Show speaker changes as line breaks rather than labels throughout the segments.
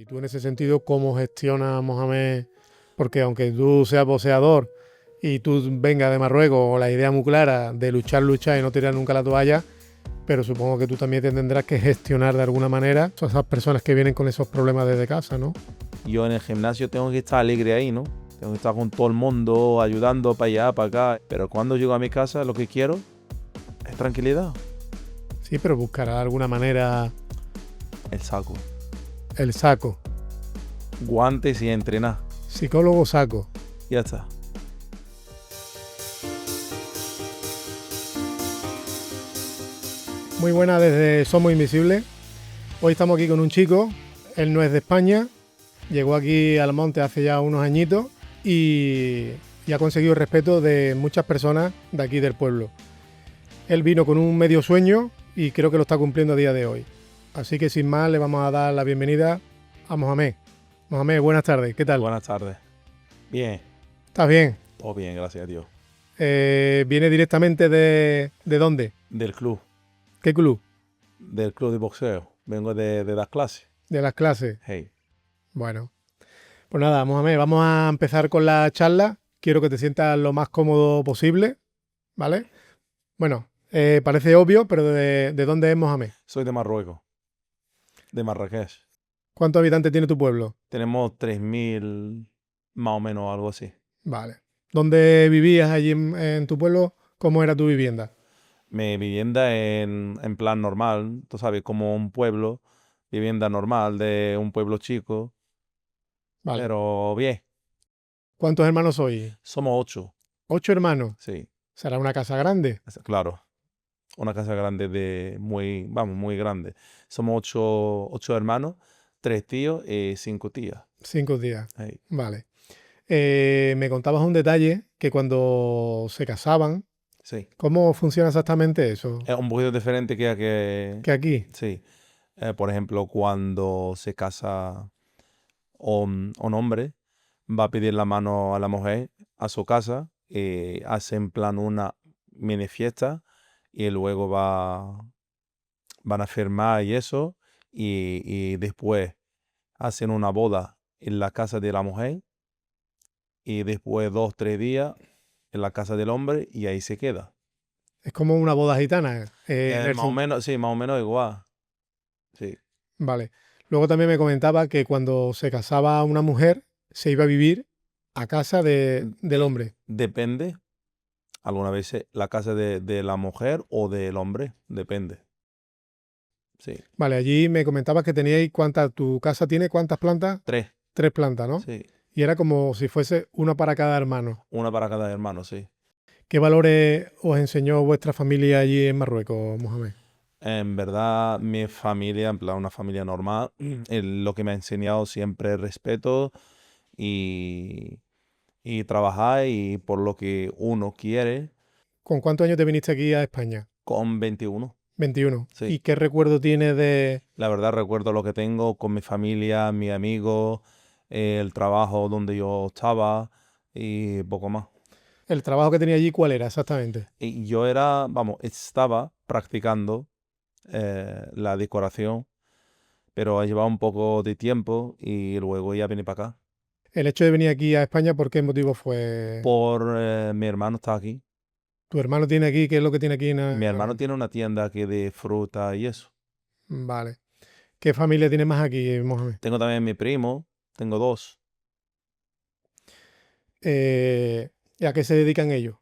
Y tú en ese sentido, ¿cómo gestionas, Mohamed? Porque aunque tú seas boxeador y tú vengas de Marruecos con la idea muy clara de luchar, luchar y no tirar nunca la toalla, pero supongo que tú también te tendrás que gestionar de alguna manera a esas personas que vienen con esos problemas desde casa, ¿no?
Yo en el gimnasio tengo que estar alegre ahí, ¿no? Tengo que estar con todo el mundo, ayudando para allá, para acá. Pero cuando llego a mi casa, lo que quiero es tranquilidad.
Sí, pero buscará de alguna manera
El saco.
el saco.
Guantes y entrenar.
Psicólogo saco.
Ya está.
Muy buena desde Somos Invisibles. Hoy estamos aquí con un chico, él no es de España, llegó aquí al monte hace ya unos añitos y ha conseguido el respeto de muchas personas de aquí del pueblo. Él vino con un medio sueño y creo que lo está cumpliendo a día de hoy. Así que sin más le vamos a dar la bienvenida a Mohamed. Mohamed, buenas tardes, ¿qué tal?
Buenas tardes. Bien.
¿Estás bien?
Todo bien, gracias a Dios.
¿Viene directamente de dónde?
Del club.
¿Qué club?
Del club de boxeo. Vengo de dar clases.
De las clases.
Hey.
Bueno, pues nada, Mohamed, vamos a empezar con la charla. Quiero que te sientas lo más cómodo posible, ¿vale? Bueno, parece obvio, pero ¿de dónde es Mohamed?
Soy de Marruecos. De Marrakech.
¿Cuántos habitantes tiene tu pueblo?
Tenemos 3000, más o menos, algo así.
Vale. ¿Dónde vivías allí en tu pueblo? ¿Cómo era tu vivienda?
Mi vivienda en plan normal, tú sabes, como un pueblo, vivienda normal de un pueblo chico,
Vale.
pero bien.
¿Cuántos hermanos sois?
Somos 8,
8 hermanos.
sí,
¿Será una casa grande?
claro. Una casa grande muy grande. Somos 8 hermanos, 3 tíos y 5 tías.
5 días.
Hey,
Vale. Me contabas un detalle que cuando se casaban,
sí.
¿cómo funciona exactamente eso?
Es un poquito diferente que
Que aquí.
sí. Por ejemplo, cuando se casa un hombre, va a pedir la mano a la mujer a su casa, hace en plan una mini fiesta y luego van a firmar y eso, y después hacen una boda en la casa de la mujer y después 2, 3 días en la casa del hombre y ahí se queda.
Es como una boda gitana.
Más o menos, sí, más o menos igual. Sí.
Vale. Luego también me comentaba que cuando se casaba una mujer, se iba a vivir a casa del hombre.
Depende. Algunas veces la casa de la mujer o del hombre, depende. Sí.
Vale, allí me comentabas que teníais tu casa tiene cuántas plantas?
3,
3 plantas, ¿no?
sí.
Y era como si fuese una para cada hermano.
Una para cada hermano, sí.
¿Qué valores os enseñó vuestra familia allí en Marruecos, Mohamed?
En verdad, mi familia, en plan una familia normal, lo que me ha enseñado siempre es respeto y, y trabajar y por lo que uno quiere
¿Con cuántos años te viniste aquí a España?
con 21.
21. ¿Y
Sí.
qué recuerdo tienes de...?
La verdad recuerdo lo que tengo con mi familia, mi amigo, el trabajo donde yo estaba y poco más.
¿El trabajo que tenía allí cuál era exactamente?
Y yo estaba practicando la decoración, pero ha llevado un poco de tiempo y luego ya vine para acá.
El hecho de venir aquí a España, ¿por qué motivo fue?
Mi hermano está aquí.
¿Tu hermano tiene aquí? ¿Qué es lo que tiene aquí?
Mi hermano tiene una tienda aquí de fruta y eso.
Vale. ¿Qué familia tienes más aquí, Mohamed?
Tengo también mi primo, tengo 2.
¿Y a qué se dedican ellos?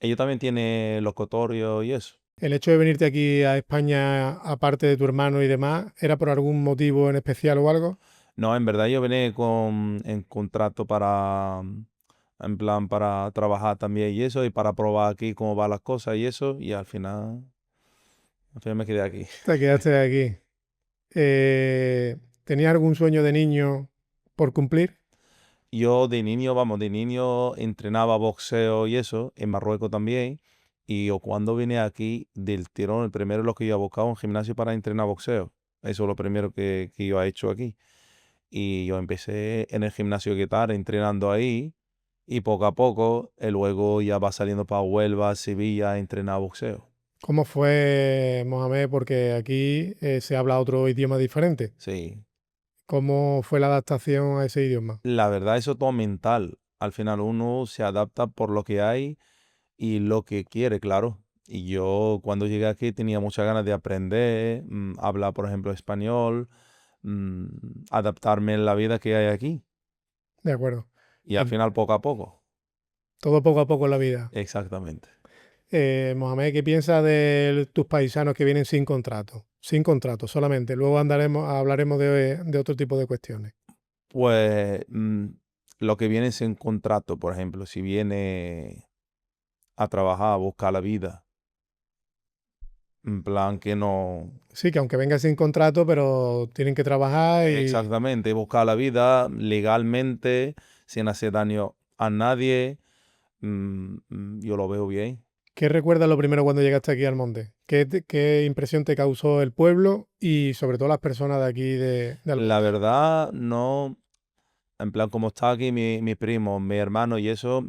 Ellos también tienen locutorio y eso.
El hecho de venirte aquí a España, aparte de tu hermano y demás, ¿era por algún motivo en especial o algo?
No, en verdad yo vine en contrato en plan, para trabajar también y eso, y para probar aquí cómo van las cosas y eso, y al final me quedé aquí.
Te quedaste aquí. ¿Tenías algún sueño de niño por cumplir?
Yo de niño entrenaba boxeo y eso, en Marruecos también, y yo cuando vine aquí del tirón, el primero lo que yo he buscado un gimnasio para entrenar boxeo. Eso es lo primero que yo he hecho aquí. Y yo empecé en el gimnasio que tal, entrenando ahí, y poco a poco, luego ya va saliendo para Huelva, Sevilla, a entrenar boxeo.
¿Cómo fue, Mohamed? Porque aquí se habla otro idioma diferente.
Sí.
¿Cómo fue la adaptación a ese idioma?
La verdad, eso todo mental. Al final uno se adapta por lo que hay y lo que quiere, claro. Y yo cuando llegué aquí tenía muchas ganas de aprender, hablar, por ejemplo, español, mm, adaptarme en la vida que hay aquí.
De acuerdo.
Y al
En-
final, poco a poco.
Todo poco a poco en la vida.
Exactamente.
Mohamed, ¿qué piensas de tus paisanos que vienen sin contrato? Sin contrato solamente. Luego hablaremos de otro tipo de cuestiones.
Pues lo que viene es en contrato, por ejemplo, si viene a trabajar, a buscar la vida, en plan que no.
Sí, que aunque vengan sin contrato, pero tienen que trabajar y...
Exactamente, buscar la vida legalmente, sin hacer daño a nadie, yo lo veo bien.
¿Qué recuerdas lo primero cuando llegaste aquí al monte? ¿Qué impresión te causó el pueblo y sobre todo las personas de aquí de
La
Almonte?
verdad, no, en plan como está aquí mi primo, mi hermano y eso,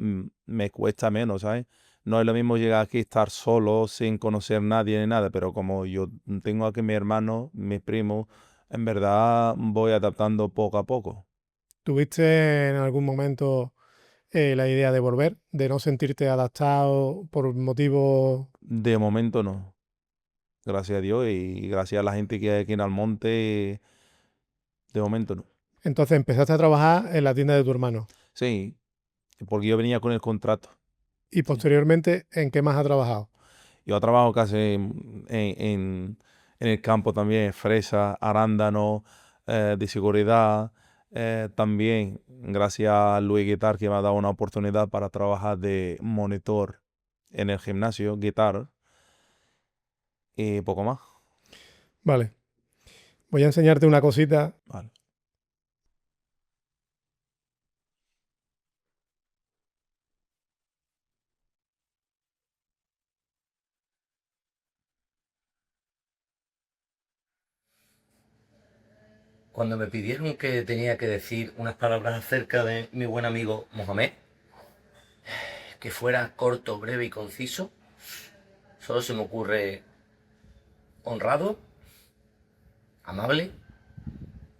me cuesta menos, ¿sabes? No es lo mismo llegar aquí y estar solo, sin conocer nadie ni nada, pero como yo tengo aquí mi hermano, mi primo, en verdad voy adaptando poco a poco.
¿Tuviste en algún momento la idea de volver, de no sentirte adaptado por motivos...
De momento no, gracias a Dios y gracias a la gente que hay aquí en Almonte, de momento no.
Entonces empezaste a trabajar en la tienda de tu hermano
Sí, porque yo venía con el contrato.
y
Sí.
posteriormente, ¿en qué más has trabajado?
Yo trabajo casi en el campo también, fresa, arándano, de seguridad. También, gracias a Luis Guitar, que me ha dado una oportunidad para trabajar de monitor en el gimnasio, guitar, y poco más.
Vale, voy a enseñarte una cosita.
Vale.
Cuando me pidieron que tenía que decir unas palabras acerca de mi buen amigo Mohamed, que fuera corto, breve y conciso, solo se me ocurre honrado, amable,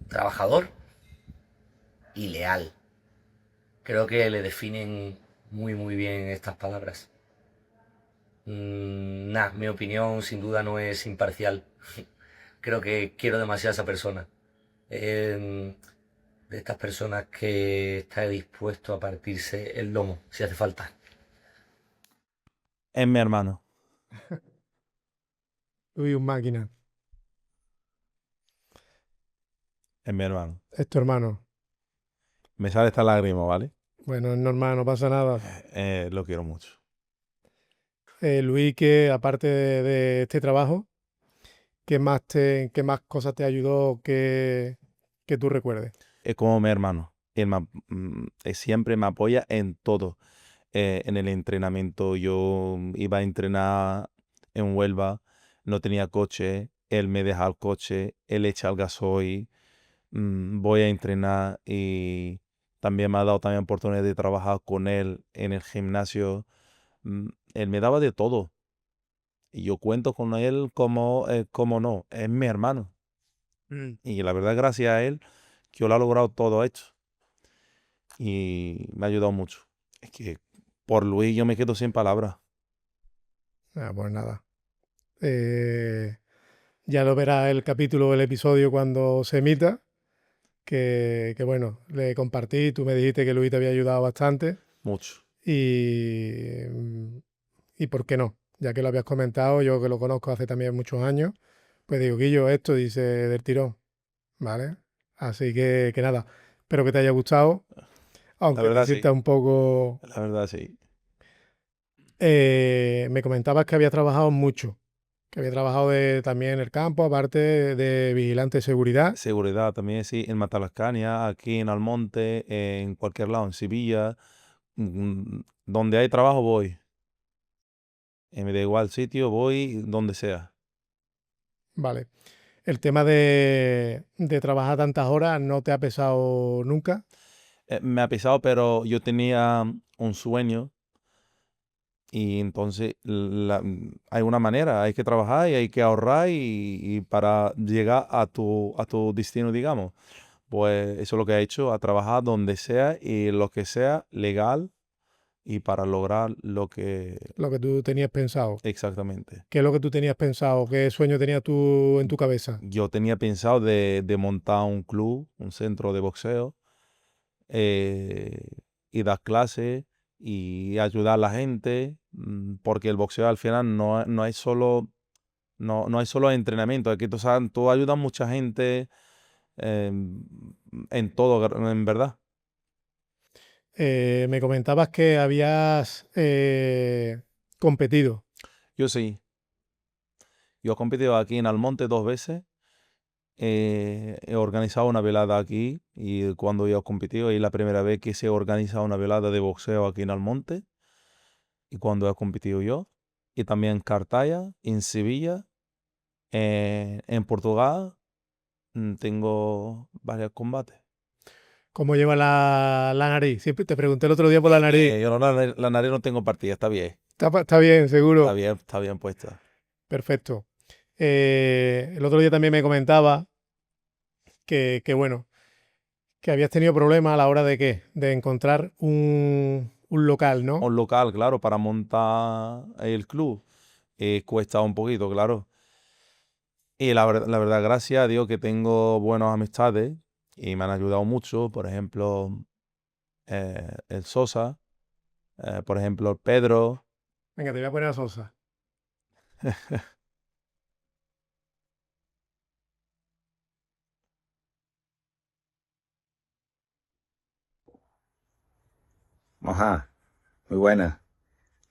trabajador y leal. Creo que le definen muy bien estas palabras. Mi opinión sin duda no es imparcial. Creo que quiero demasiado a esa persona. Eh, de estas personas que está dispuesto a partirse el lomo si hace falta.
Es mi hermano,
Uy, un máquina,
es mi hermano.
es tu hermano.
Me sale esta lágrima, ¿vale?
Bueno, es normal, no pasa nada.
Lo quiero mucho.
Luis, que aparte de este trabajo, qué más cosas te ayudó que tú recuerdes?
Es como mi hermano. Siempre me apoya en todo. En el entrenamiento. Yo iba a entrenar en Huelva, no tenía coche, él me deja el coche, él echa el gasoil, voy a entrenar y también me ha dado también oportunidad de trabajar con él en el gimnasio. Él me daba de todo y yo cuento con él como no, es mi hermano. Y la verdad, gracias a él, que yo lo he logrado todo esto y me ha ayudado mucho. Es que por Luis yo me quedo sin palabras.
Pues nada. Eh, ya lo verás el capítulo, el episodio cuando se emita, que bueno, le compartí, tú me dijiste que Luis te había ayudado bastante
Mucho.
y, y ¿por qué no? Ya que lo habías comentado, yo que lo conozco hace también muchos años, pues digo, Guillo, esto dice del tirón, ¿vale? Así que nada, espero que te haya gustado,
La
aunque te
verdad sí.
sientas un poco...
La verdad sí.
me comentabas que había trabajado mucho, que había trabajado también en el campo, aparte de vigilante de seguridad.
Seguridad también, sí, en Matalascania, aquí en Almonte, en cualquier lado, en Sevilla, donde hay trabajo voy. Me da igual sitio, voy donde sea.
Vale. El tema de trabajar tantas horas no te ha pesado nunca.
Me ha pesado, pero yo tenía un sueño y entonces hay una manera, hay que trabajar y hay que ahorrar y para llegar a tu destino, digamos. Pues eso es lo que he hecho, a trabajar donde sea y lo que sea legal y para lograr lo que
Lo que tú tenías pensado.
exactamente.
¿Qué es lo que tú tenías pensado? ¿Qué sueño tenías tú en tu cabeza?
Yo tenía pensado de montar un club, un centro de boxeo, eh, y dar clases y ayudar a la gente, porque el boxeo al final no hay solo, no hay solo entrenamiento, aquí tú ayudas a mucha gente en todo, en verdad.
Me comentabas que habías competido.
Yo sí, yo he competido aquí en Almonte 2 veces. He organizado una velada aquí y cuando yo he competido es la primera vez que se organiza una velada de boxeo aquí en Almonte y cuando he competido yo. Y también en Cartaya, en Sevilla, en Portugal, tengo varios combates.
¿Cómo lleva la nariz? Siempre te pregunté el otro día por la nariz.
Yo la nariz no tengo partida,
Está bien, seguro.
está bien puesta.
Perfecto. El otro día también me comentaba que bueno, que habías tenido problemas a la hora de qué, de encontrar un local, ¿no?
Un local, claro, para montar el club cuesta un poquito, claro. Y la verdad, gracias a Dios que tengo buenas amistades y me han ayudado mucho. Por ejemplo, el Sosa, por ejemplo, el Pedro.
Venga, te voy a poner a Sosa.
Ajá, muy buena.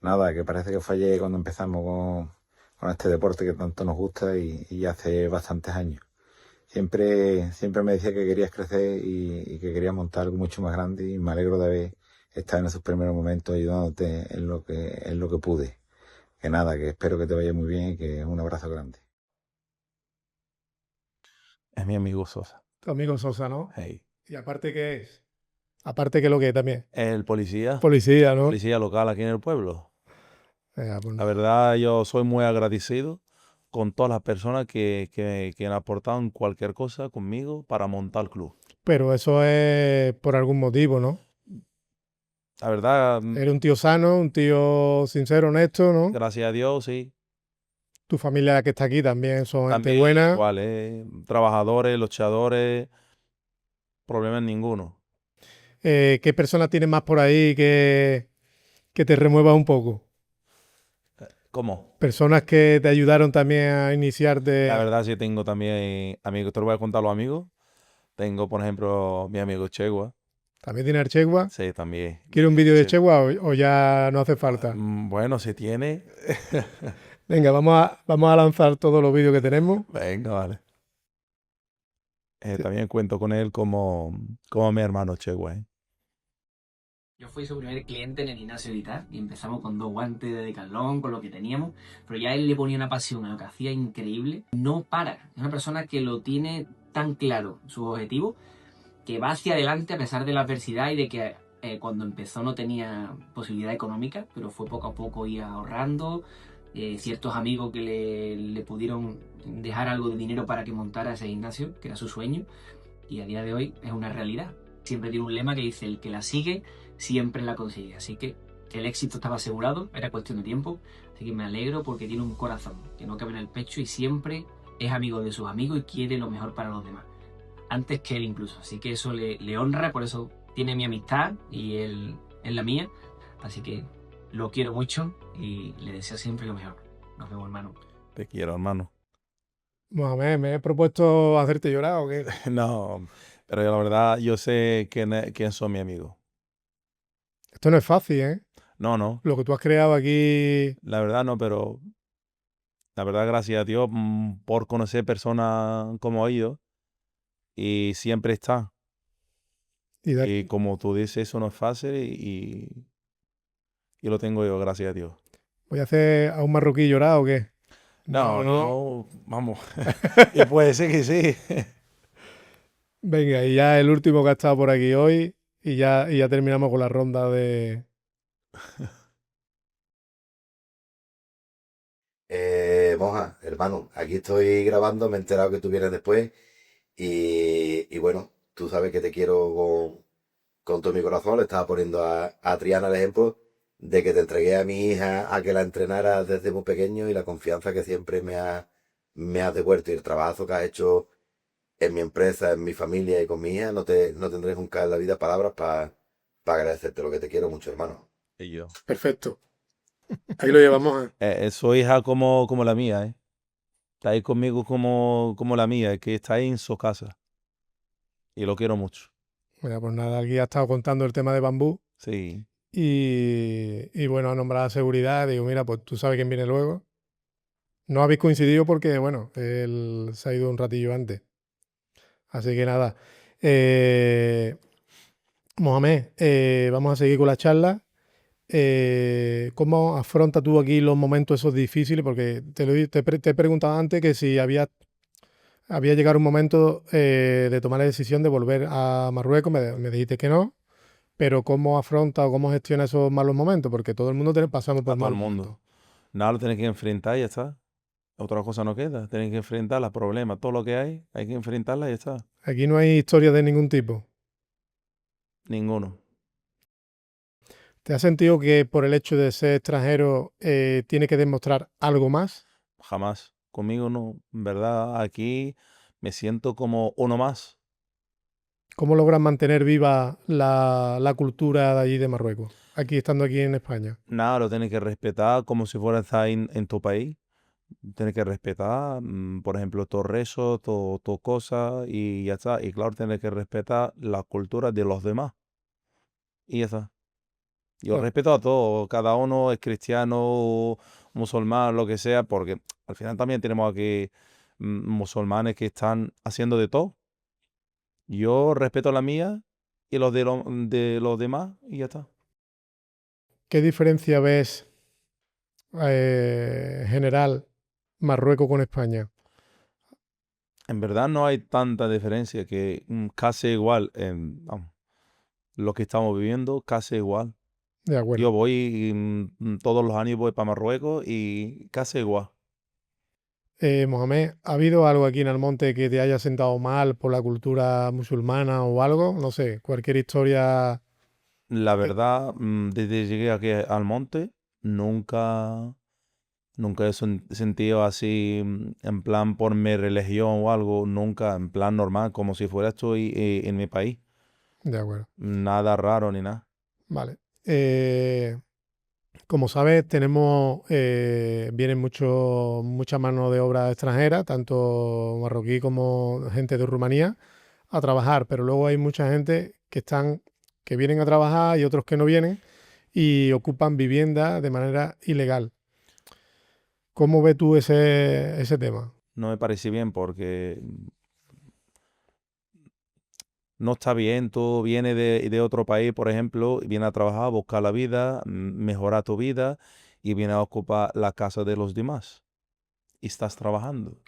Nada, que parece que fallé cuando empezamos con este deporte que tanto nos gusta y hace bastantes años. Siempre me decía que querías crecer y que querías montar algo mucho más grande y me alegro de haber estado en esos primeros momentos ayudándote en lo que pude. Que nada, que espero que te vaya muy bien y que un abrazo grande.
Es mi amigo Sosa.
Tu amigo Sosa, ¿no?
Hey.
Y aparte, ¿qué es? Aparte, ¿qué es lo que es también?
El
Policía, ¿no?
policía local aquí en el pueblo.
Venga, pues,
La verdad, yo soy muy agradecido con todas las personas que han aportado en cualquier cosa conmigo para montar el club.
pero eso es por algún motivo, ¿no?
La verdad,
Eres un tío sano, un tío sincero, honesto, ¿no?
gracias a Dios, sí.
Tu familia la que está aquí también son gente
También
buena.
igual, trabajadores, luchadores, problemas ninguno.
¿Qué personas tienes más por ahí que te remueva un poco?
¿Cómo?
Personas que te ayudaron también a
La
iniciarte.
verdad sí tengo también amigos, te lo voy a contar a los amigos. Tengo, por ejemplo, mi amigo Chegua.
¿También tienes Chegua?
Sí, también.
¿Quieres un vídeo de Chegua o ya no hace falta?
Bueno, si tiene.
Venga, vamos a lanzar todos los vídeos que tenemos.
Venga, vale. También cuento con él como mi hermano Chegua, ¿eh?
Yo fui su primer cliente en el gimnasio Editar y empezamos con 2 guantes de Decathlon, con lo que teníamos, pero ya él le ponía una pasión a lo que hacía increíble. No para, es una persona que lo tiene tan claro, sus objetivos, que va hacia adelante a pesar de la adversidad y de que cuando empezó no tenía posibilidad económica, pero fue poco a poco ir ahorrando. Ciertos amigos que le pudieron dejar algo de dinero para que montara ese gimnasio, que era su sueño, y a día de hoy es una realidad. Siempre tiene un lema que dice: el que la sigue siempre la consigue. Así que el éxito estaba asegurado, era cuestión de tiempo. Así que me alegro porque tiene un corazón que no cabe en el pecho y siempre es amigo de sus amigos y quiere lo mejor para los demás, antes que él incluso. Así que eso le honra, por eso tiene mi amistad y él es la mía. Así que lo quiero mucho y le deseo siempre lo mejor. Nos vemos, hermano.
Te quiero, hermano.
Mohamed, ¿me he propuesto hacerte llorar o qué?
No, pero yo la verdad, yo sé quién son mis amigos.
Esto no es fácil, ¿eh?
No, no,
Lo que tú has creado aquí.
la verdad no, pero la verdad, gracias a Dios por conocer personas como ellos y siempre está.
Y
Y como tú dices, eso no es fácil y lo tengo yo, gracias a Dios.
¿voy a hacer a un marroquí llorar o qué?
No,
No, no.
no, vamos. Y puede ser que sí.
Venga, y ya el último que ha estado por aquí hoy y ya terminamos con la ronda de...
Monja, hermano, aquí estoy grabando, me he enterado que tú vienes después y bueno, tú sabes que te quiero con todo mi corazón. Le estaba poniendo a Triana el ejemplo de que te entregué a mi hija a que la entrenara desde muy pequeño y la confianza que siempre me has devuelto y el trabajo que has hecho en mi empresa, en mi familia y con mi hija, no tendré nunca en la vida palabras para agradecerte lo que te quiero mucho, hermano.
Y yo.
Perfecto. Ahí lo llevamos.
Su hija como la mía, ¿eh? Está ahí conmigo como la mía, que está ahí en su casa. Y lo quiero mucho.
Mira, pues nada, aquí ha estado contando el tema de Bambú
Sí.
y bueno, ha nombrado seguridad. Digo, mira, pues tú sabes quién viene luego. No habéis coincidido porque, bueno, él se ha ido un ratillo antes. Así que nada. Mohamed, vamos a seguir con la charla. ¿Cómo afrontas tú aquí los momentos esos difíciles? Porque te he preguntado antes que si había llegado un momento de tomar la decisión de volver a Marruecos, me dijiste que no, pero ¿cómo afronta o cómo gestiona esos malos momentos? Porque todo el mundo pasamos por
A todo el
malos momentos.
mundo. Nada, lo tienes que enfrentar y ya está. Otra cosa no queda. Tienes que enfrentar los problemas. Todo lo que hay que enfrentarla y ya está.
Aquí no hay historia de ningún tipo.
Ninguno.
¿Te has sentido que por el hecho de ser extranjero tiene que demostrar algo más?
Jamás. Conmigo no. En verdad, aquí me siento como uno más.
¿Cómo logras mantener viva la cultura de allí de Marruecos? Aquí estando aquí en España.
Nada, lo tienes que respetar como si fuera estar en tu país. Tienes que respetar, por ejemplo, todo rezo, todo cosa y ya está. Y claro, tienes que respetar la cultura de los demás. Y ya está. Yo
Claro.
respeto a todos, cada uno es cristiano, musulmán, lo que sea, porque al final también tenemos aquí musulmanes que están haciendo de todo. Yo respeto la mía y los de los demás y ya está.
¿Qué diferencia ves general Marruecos con España?
En verdad no hay tanta diferencia que casi igual en vamos, lo que estamos viviendo, casi igual.
De
Yo
acuerdo.
voy todos los años voy para Marruecos y casi igual.
Mohamed, ¿ha habido algo aquí en Almonte que te haya sentado mal por la cultura musulmana o algo? No sé, cualquier historia.
La
que-
verdad, desde que llegué aquí al monte, nunca, nunca he sentido así, en plan por mi religión o algo, nunca, en plan normal, como si fuera estoy en mi país.
De acuerdo.
Nada raro ni nada.
Vale. Como sabes, vienen mucha mano de obra extranjera, tanto marroquí como gente de Rumanía, a trabajar, pero luego hay mucha gente que vienen a trabajar y otros que no vienen y ocupan vivienda de manera ilegal. ¿Cómo ves tú ese tema?
No me parece bien porque no está bien, tú vienes de otro país, por ejemplo, y vienes a trabajar, a buscar la vida, mejorar tu vida y vienes a ocupar la casa de los demás. Y estás trabajando.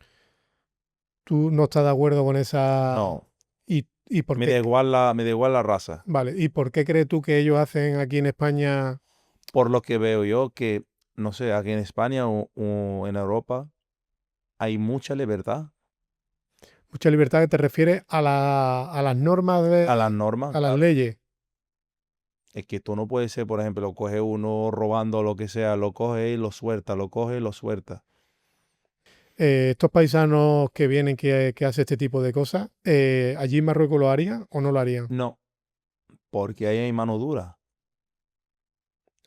¿Tú no estás de acuerdo con esa...
No,
y por qué?
me da igual la raza.
Vale, ¿y por qué crees tú que ellos hacen aquí en España
Por lo que veo yo que, no sé, aquí en España o en Europa hay mucha libertad
mucha libertad? ¿Que te refieres a las normas,
a las normas,
a las
claro.
leyes?
Es que tú no puedes ser, por ejemplo, coge uno robando lo que sea, lo coge y lo suelta, lo coge y lo suelta.
Estos paisanos que vienen, que hacen este tipo de cosas, ¿allí en Marruecos lo harían o no lo harían?
No, porque ahí hay mano dura.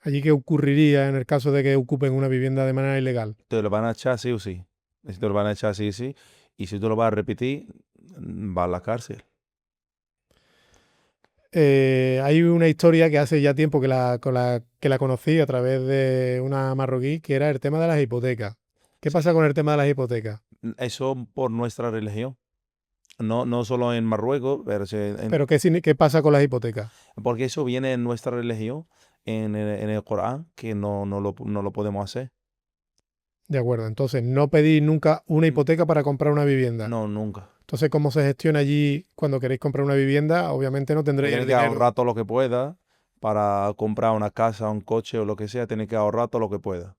¿Allí qué ocurriría en el caso de que ocupen una vivienda de manera ilegal?
Te lo van a echar sí o sí. Y si te lo van a echar sí o sí. Y si tú lo vas a repetir, vas a la cárcel.
Hay una historia que hace ya tiempo que la conocí a través de una marroquí, que era el tema de las hipotecas. ¿Qué
Sí.
pasa con el tema de las hipotecas?
Eso por nuestra religión. No, no solo en Marruecos, pero
¿Pero qué pasa con las hipotecas?
porque eso viene en nuestra religión, en el Corán, que no lo podemos hacer.
De acuerdo, entonces no pedís nunca una
N-
hipoteca para comprar una vivienda.
No, nunca.
Entonces, ¿cómo se gestiona allí cuando queréis comprar una vivienda? Obviamente no
Tú
tendréis el
tienes que
dinero.
ahorrar todo lo que puedas para comprar una casa, un coche o lo que sea, tienes que ahorrar todo lo que puedas.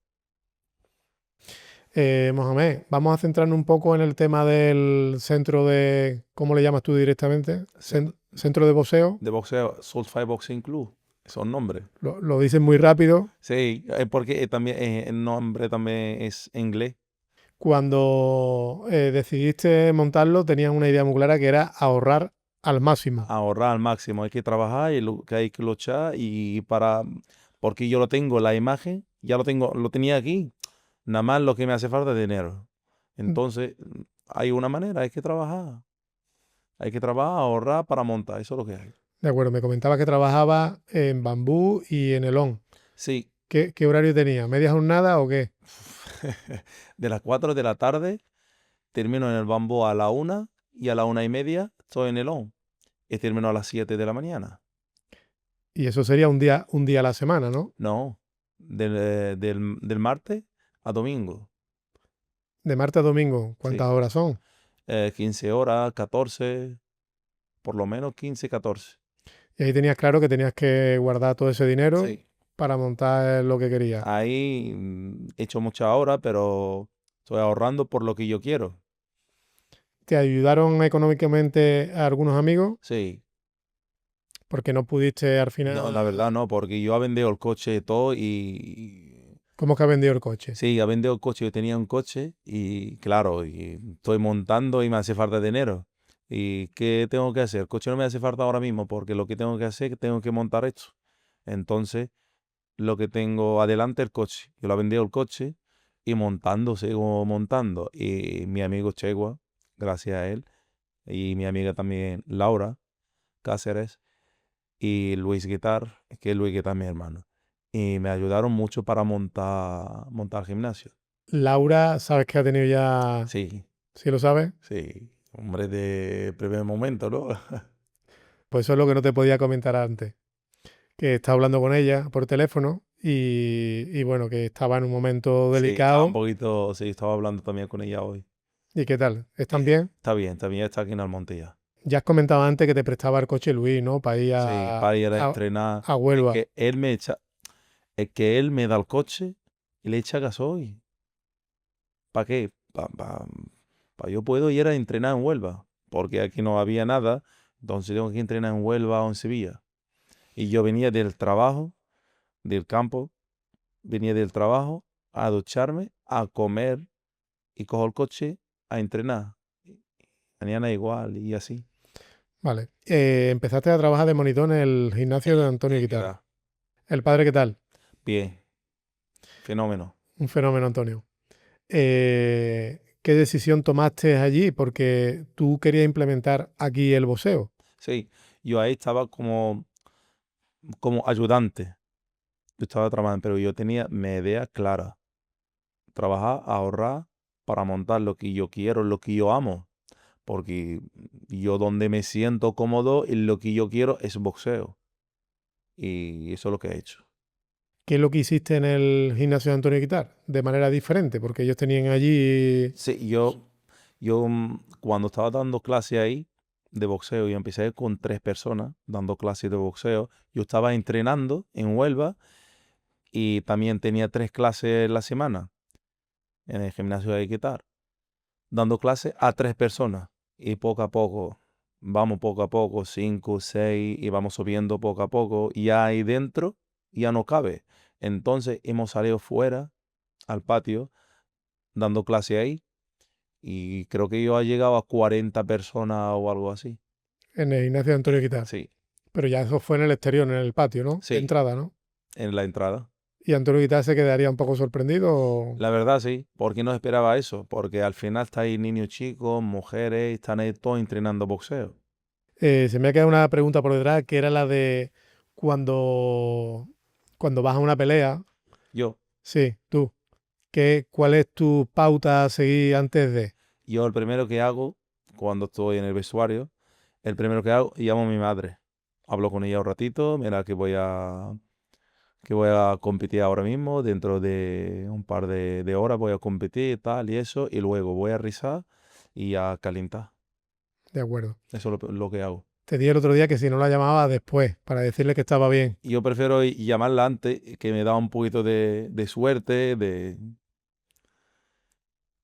Mohamed, vamos a centrarnos un poco en el tema del centro de, ¿cómo le llamas tú directamente? Centro de boxeo.
De boxeo, Soulfire Boxing Club, son nombres.
Lo dices muy rápido.
Sí, porque también el nombre también es inglés.
Cuando decidiste montarlo, tenías una idea muy clara que era ahorrar al máximo.
Ahorrar al máximo, hay que trabajar y que hay que luchar porque yo lo tengo, la imagen, ya lo tengo, lo tenía aquí, nada más lo que me hace falta es dinero. Entonces, hay una manera, hay que trabajar, ahorrar para montar, eso es lo que hay.
De acuerdo, me comentabas que trabajaba en Bambú y en Elón.
Sí,
¿Qué horario tenía? ¿Media jornada o qué?
de las 4 de la tarde termino en el Bambú a la 1 y a la 1:30 estoy en el ON y termino a las 7 de la mañana.
Y eso sería un día a la semana, ¿no?
No, del martes a domingo.
De martes a domingo. ¿Cuántas
Sí.
horas son?
15 horas, 14, por lo menos 15, 14.
Y ahí tenías claro que tenías que guardar todo ese dinero
Sí.
para montar lo que querías.
Ahí he hecho muchas horas, pero estoy ahorrando por lo que yo quiero.
¿Te ayudaron económicamente a algunos amigos?
Sí.
Porque no pudiste al final.
No, la verdad no, porque yo he vendido el coche y todo
¿Cómo que has vendido el coche?
sí, he vendido el coche. Yo tenía un coche y claro, y estoy montando y me hace falta dinero. ¿Y qué tengo que hacer? El coche no me hace falta ahora mismo porque lo que tengo que hacer es que tengo que montar esto. Entonces, lo que tengo adelante es el coche. Yo lo he vendido el coche y montando, sigo montando. Y mi amigo Chegua, gracias a él, y mi amiga también Laura Cáceres y Luis Guitar, que Luis Guitar es mi hermano. Y me ayudaron mucho para montar gimnasio.
Laura, sabes que ha tenido ya.
Sí,
¿Sí lo sabes?
sí, hombre de primer momento, ¿no?
Pues eso es lo que no te podía comentar antes. Que estaba hablando con ella por teléfono y bueno, que estaba en un momento
Sí, estaba un
delicado.
poquito, sí, estaba hablando también con ella hoy.
¿Y qué tal? ¿Están bien?
Está bien, está aquí en Almonte ya.
Ya has comentado antes que te prestaba el coche Luis, ¿no? Para ir
Sí, para ir a entrenar.
a
Es
Huelva.
que él me da el coche y le echa gasoil. ¿Para qué? Yo puedo ir a entrenar en Huelva, porque aquí no había nada, entonces tengo que entrenar en Huelva o en Sevilla. Y yo venía del trabajo, del campo, venía del trabajo a ducharme, a comer y cojo el coche a entrenar. Mañana igual y así.
Vale. Empezaste a trabajar de monitor en el gimnasio de Antonio Guitar.
Queda
¿El padre qué tal?
bien, fenómeno.
Un fenómeno, Antonio. ¿Qué decisión tomaste allí? Porque tú querías implementar aquí el boxeo.
Sí, yo ahí estaba como ayudante. Yo estaba trabajando, pero yo tenía mi idea clara. Trabajar, ahorrar para montar lo que yo quiero, lo que yo amo. Porque yo donde me siento cómodo y lo que yo quiero es boxeo. Y eso es lo que he hecho.
¿Qué es lo que hiciste en el gimnasio de Antonio Guitar? De manera diferente, porque ellos tenían allí.
Sí, yo cuando estaba dando clase ahí de boxeo, yo empecé con 3 personas dando clases de boxeo. Yo estaba entrenando en Huelva y también tenía 3 clases en la semana en el gimnasio de guitar, dando clases a 3 personas. Y poco a poco, 5, 6, y vamos subiendo poco a poco. Y ya ahí dentro ya no cabe. Entonces hemos salido fuera al patio dando clase ahí. Y creo que yo he llegado a 40 personas o algo así.
En el gimnasio de Antonio Guitar.
Sí,
Pero ya eso fue en el exterior, en el patio, ¿no? De
sí,
entrada, ¿no?
en la entrada.
¿Y Antonio Guitar se quedaría un poco sorprendido?
La verdad sí, porque no esperaba eso, porque al final está ahí niños chicos, mujeres, están ahí todos entrenando boxeo.
Se me ha quedado una pregunta por detrás, que era la de cuando, cuando vas a una pelea.
Yo,
Sí, tú. ¿Cuál es tu pauta a seguir antes de?
yo el primero que hago cuando estoy en el vestuario, el primero que hago, llamo a mi madre. Hablo con ella un ratito, mira que voy a competir ahora mismo, dentro de un par de horas voy a competir y tal y eso, y luego voy a rizar y a calentar.
De acuerdo.
Eso es lo que hago.
Te dije el otro día que si no la llamaba después, para decirle que estaba bien.
Y yo prefiero llamarla antes, que me da un poquito de suerte,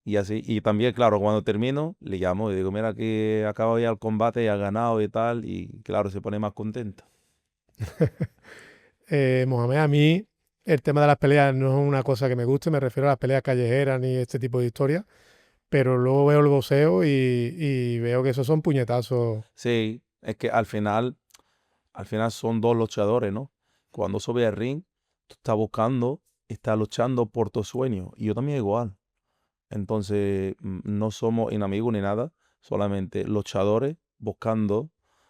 Y así, y también, claro, cuando termino, le llamo y digo, mira que acaba ya el combate y ha ganado y tal, y claro, se pone más contento.
Mohamed, a mí el tema de las peleas no es una cosa que me guste, me refiero a las peleas callejeras ni este tipo de historias, pero luego veo el boxeo y veo que esos son puñetazos.
Sí, es que al final son dos luchadores, ¿no? Cuando sube al ring, tú estás buscando, estás luchando por tu sueño, y yo también igual. Entonces, no somos enemigos ni nada, solamente luchadores buscando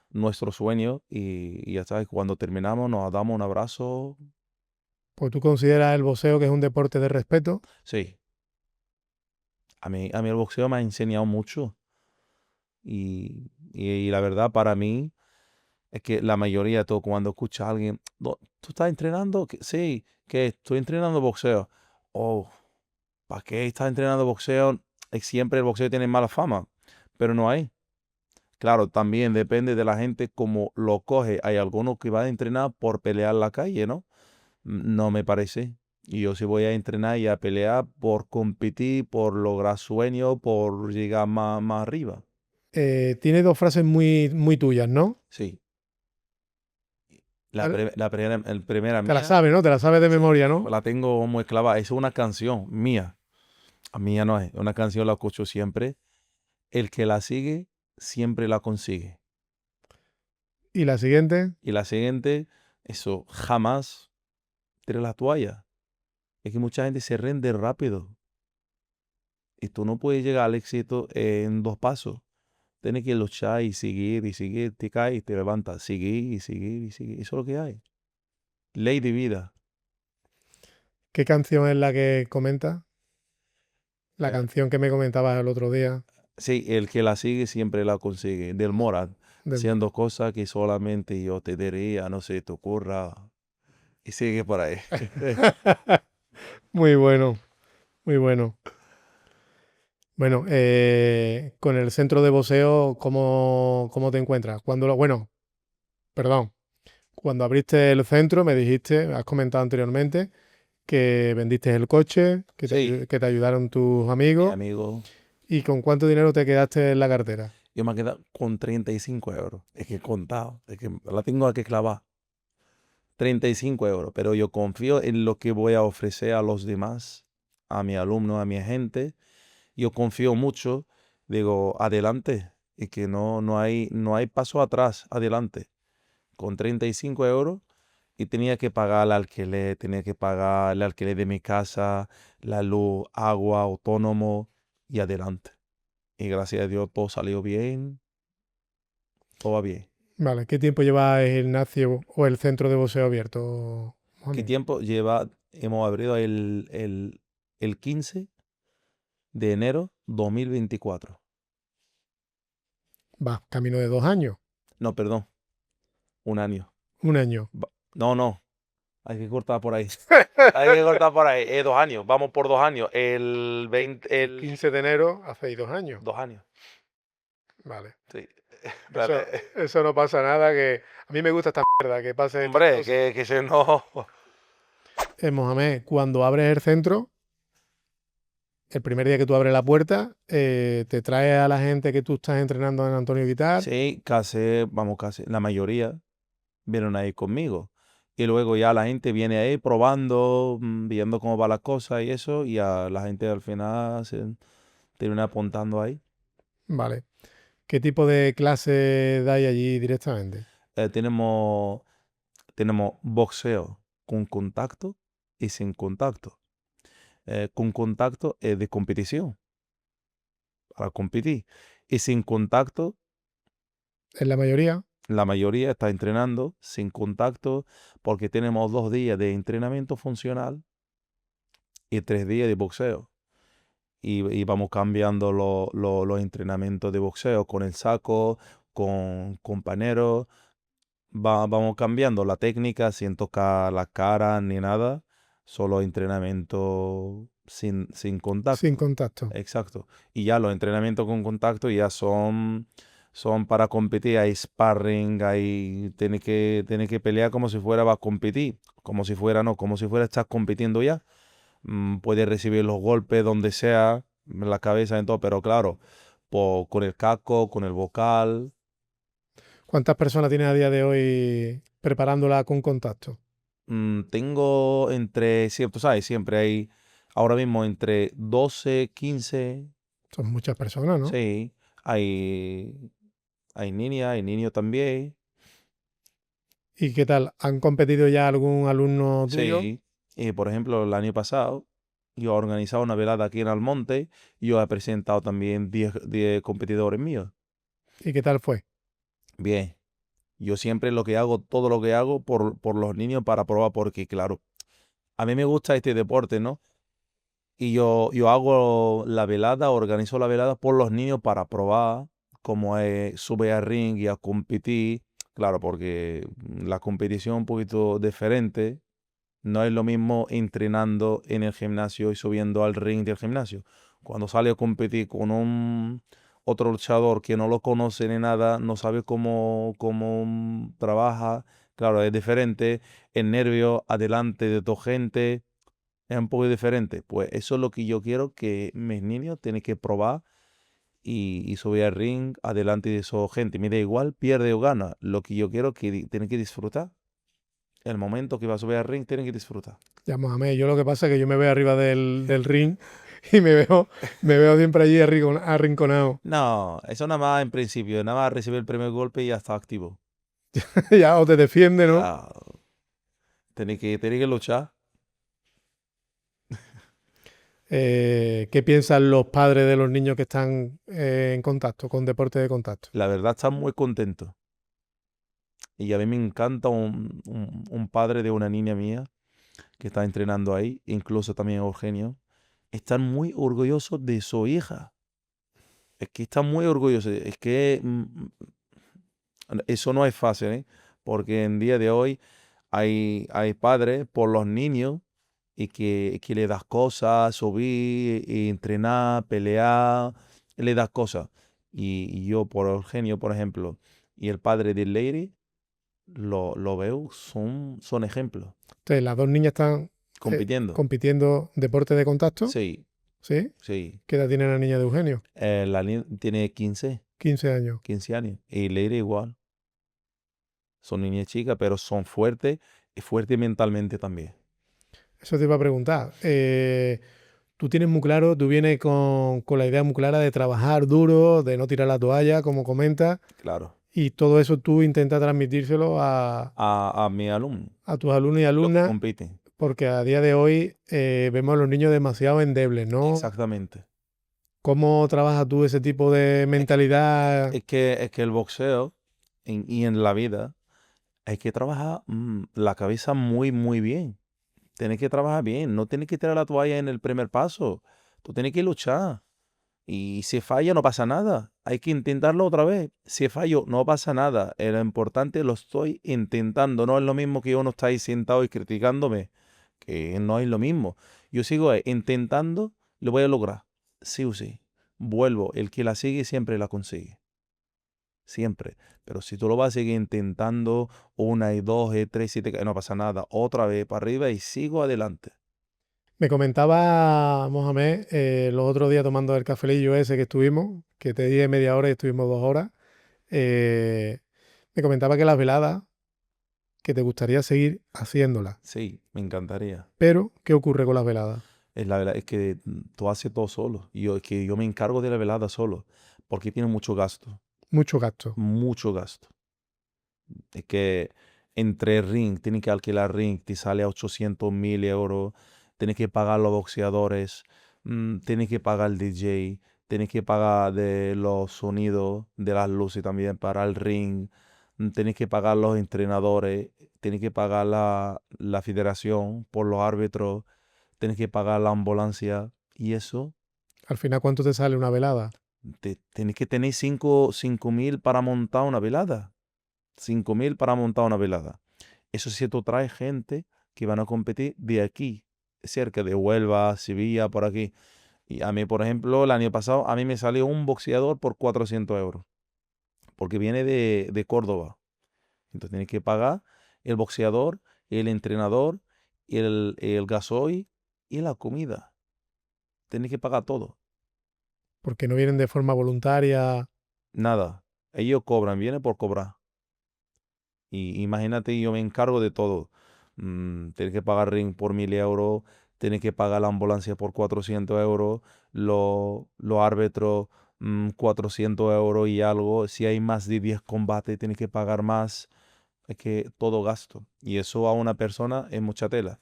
nuestro sueño y ya sabes, cuando terminamos nos damos un abrazo.
Pues tú consideras el boxeo que es un deporte de respeto.
Sí, a mí el boxeo me ha enseñado mucho y la verdad para mí es que la mayoría de todo cuando escucha a alguien, "No, ¿tú estás entrenando? Sí, que estoy entrenando boxeo. Oh, ¿para qué estás entrenando boxeo? Siempre el boxeo tiene mala fama, pero no hay. Claro, también depende de la gente cómo lo coge. Hay algunos que van a entrenar por pelear en la calle, ¿no? No me parece. Y yo sí voy a entrenar y a pelear por competir, por lograr sueños, por llegar más arriba.
Tiene dos frases muy, muy tuyas, ¿no?
Sí.
Al-
El primera
Te la
mía,
sabes, ¿no? Te la sabes de
sí,
memoria, ¿no?
la tengo muy clavada. Es una canción mía. A mía no es. Una canción la escucho siempre. El que la sigue, siempre la consigue.
Y la siguiente,
Y la siguiente, eso, jamás tires la toalla. Es que mucha gente se rinde rápido y tú no puedes llegar al éxito en 2 pasos. Tienes que luchar y seguir, te caes y te levantas, seguir y seguir y seguir. Eso es lo que hay. Ley de vida.
¿qué canción es la que comentas? La
Eh,
canción que me comentabas el otro día
sí, el que la sigue siempre la consigue. Del Morat,
del
siendo cosas que solamente yo te diría, no se te ocurra. Y sigue por ahí.
Muy bueno, muy bueno. Bueno, con el centro de boxeo, ¿cómo te encuentras? Bueno, perdón, cuando abriste el centro me dijiste, has comentado anteriormente, que vendiste el coche,
Sí,
que te ayudaron tus
mi
amigos.
amigo.
¿Y con cuánto dinero te quedaste en la cartera?
Yo me quedado con 35 euros. Es que he contado. Es que la tengo que clavar. 35 euros. Pero yo confío en lo que voy a ofrecer a los demás, a mi alumno, a mi gente. Yo confío mucho. Digo, adelante. Y que no hay paso atrás. Adelante. Con 35 euros. Y tenía que pagar el alquiler. Tenía que pagar el alquiler de mi casa, la luz, agua, autónomo. Y adelante. Y gracias a Dios todo salió bien. Todo va bien.
Vale, ¿qué tiempo lleva el gimnasio o el centro de boxeo abierto,
¿Qué
Mohamed?
tiempo lleva? Hemos abrido el 15 de enero 2024.
Va, camino de 2 años,
No, perdón, un año.
un año.
No, no, hay que cortar por ahí. Hay que cortar por ahí. 2 años, vamos por 2 años. El 20,
El 15 de enero hace 2 años.
2 años.
Vale.
Sí.
Eso,
Espérate.
eso no pasa nada, que a mí me gusta esta mierda, que pase estas
Hombre,
cosas.
que se no.
Mohamed, cuando abres el centro, el primer día que tú abres la puerta, te trae a la gente que tú estás entrenando en Antonio Guitar.
Sí, casi, la mayoría vienen ahí conmigo. Y luego ya la gente viene ahí probando, viendo cómo va la cosa y eso, y a la gente al final se termina apuntando ahí.
Vale. ¿Qué tipo de clase dais allí directamente?
Tenemos, tenemos boxeo con contacto y sin contacto. Con contacto es de competición, para competir. Y sin contacto,
En la mayoría,
la mayoría está entrenando sin contacto porque tenemos 2 días de entrenamiento funcional y 3 días de boxeo. Y vamos cambiando los entrenamientos de boxeo con el saco, con compañeros. Vamos cambiando la técnica sin tocar la cara ni nada. Solo entrenamiento sin
sin
contacto.
contacto.
Exacto. Y ya los entrenamientos con contacto ya son para competir. Hay sparring, tiene que pelear como si fuera para competir. Como si fuera, no, como si fuera estar compitiendo ya. Puede recibir los golpes donde sea, la cabeza en todo, pero claro, con el casco, con el vocal.
¿Cuántas personas tienes a día de hoy preparándola con contacto?
Tengo tú sabes, siempre hay, ahora mismo entre 12, 15,
Son muchas personas, ¿no?
sí, hay niñas, hay niños también,
¿Y qué tal? ¿Han competido ya algún alumno tuyo?
sí. Y por ejemplo, el año pasado yo he organizado una velada aquí en Almonte y yo he presentado también 10 competidores míos.
¿Y qué tal fue?
Bien, yo siempre todo lo que hago por los niños para probar, porque claro, a mí me gusta este deporte, ¿no? Y yo hago la velada, organizo la velada por los niños para probar cómo es subir al ring y a competir. Claro, porque la competición es un poquito diferente. No es lo mismo entrenando en el gimnasio y subiendo al ring del gimnasio. Cuando sale a competir con un otro luchador que no lo conoce ni nada, no sabe cómo trabaja, claro, es diferente. El nervio adelante de tu gente es un poco diferente. Pues eso es lo que yo quiero que mis niños tienen que probar y subir al ring adelante de su gente. Me da igual, pierde o gana. Lo que yo quiero que tienen que disfrutar. El momento que va a subir al ring tienen que disfrutar.
Ya, Mohamed, yo lo que pasa es que yo me veo arriba del ring y me veo siempre allí arrinconado.
No, eso nada más en principio, nada más recibir el primer golpe y ya está activo.
Ya, o te defiende, ¿no?
Ya, tiene que luchar.
¿Qué piensan los padres de los niños que están en contacto, con deporte de contacto?
La verdad están muy contentos. Y a mí me encanta un padre de una niña mía que está entrenando ahí, incluso también Eugenio. Están muy orgullosos de su hija. Es que están muy orgullosos. Es que eso no es fácil, ¿eh? Porque en día de hoy hay padres por los niños y que le das cosas, subir, y entrenar, pelear, le das cosas. Y yo por Eugenio, por ejemplo, y el padre de Lady, lo veo, son ejemplos.
Entonces, las dos niñas están
Compitiendo.
compitiendo deporte de contacto,
Sí,
¿sí?
sí.
¿Qué edad tiene la niña de Eugenio?
La niña tiene 15,
15 años.
15 años. Y Lady igual. Son niñas chicas, pero son fuertes y fuertes mentalmente también.
Eso te iba a preguntar. Tú tienes muy claro, tú vienes con la idea muy clara de trabajar duro, de no tirar la toalla, como comentas,
Claro.
y todo eso tú intentas transmitírselo
A mi alumno,
a tus alumnos y
los que
alumnas,
compiten.
porque a día de hoy vemos a los niños demasiado endebles, ¿no?
Exactamente.
¿Cómo trabajas tú ese tipo de mentalidad?
Es que el boxeo y en la vida hay que trabajar la cabeza muy, muy bien. Tienes que trabajar bien. No tienes que tirar la toalla en el primer paso. Tú tienes que luchar. Y si falla, no pasa nada. Hay que intentarlo otra vez. Si fallo, no pasa nada. Lo importante lo estoy intentando. No es lo mismo que uno está ahí sentado y criticándome. Que no es lo mismo. Yo sigo intentando, lo voy a lograr. Sí o sí. Vuelvo. El que la sigue siempre la consigue. Siempre. Pero si tú lo vas a seguir intentando una y dos y tres y no pasa nada. Otra vez para arriba y sigo adelante.
Me comentaba Mohamed los otros días tomando el cafelillo ese que estuvimos, que te dije media hora y estuvimos 2 horas. Me comentaba que las veladas, que te gustaría seguir haciéndolas.
Sí, me encantaría.
Pero, ¿qué ocurre con las veladas?
La verdad es que tú haces todo solo. Es que yo me encargo de la velada solo. Porque tiene mucho gasto.
Mucho gasto.
Mucho gasto. Es que entre ring, tienes que alquilar ring, te sale a 800.000 euros. Tienes que pagar los boxeadores. Tienes que pagar el DJ. Tienes que pagar de los sonidos, de las luces también para el ring. Tienes que pagar los entrenadores. Tienes que pagar la federación por los árbitros. Tienes que pagar la ambulancia. Y eso,
Al final, ¿cuánto te sale una velada?
tienes que tener 5.000 para montar una velada. 5.000 para montar una velada. Eso si tú traes gente que van a competir de aquí, cerca de Huelva, Sevilla, por aquí. Y a mí, por ejemplo, el año pasado, a mí me salió un boxeador por 400 euros. Porque viene de Córdoba. Entonces tienes que pagar el boxeador, el entrenador, el gasoil y la comida. Tienes que pagar todo.
porque no vienen de forma voluntaria.
Nada. Ellos cobran, viene por cobrar. Y imagínate, yo me encargo de todo. Tienes que pagar ring por 1.000 euros, tienes que pagar la ambulancia por 400 euros, los árbitros 400 euros y algo. Si hay más de 10 combates, tienes que pagar más. Es que todo gasto. Y eso a una persona es mucha tela.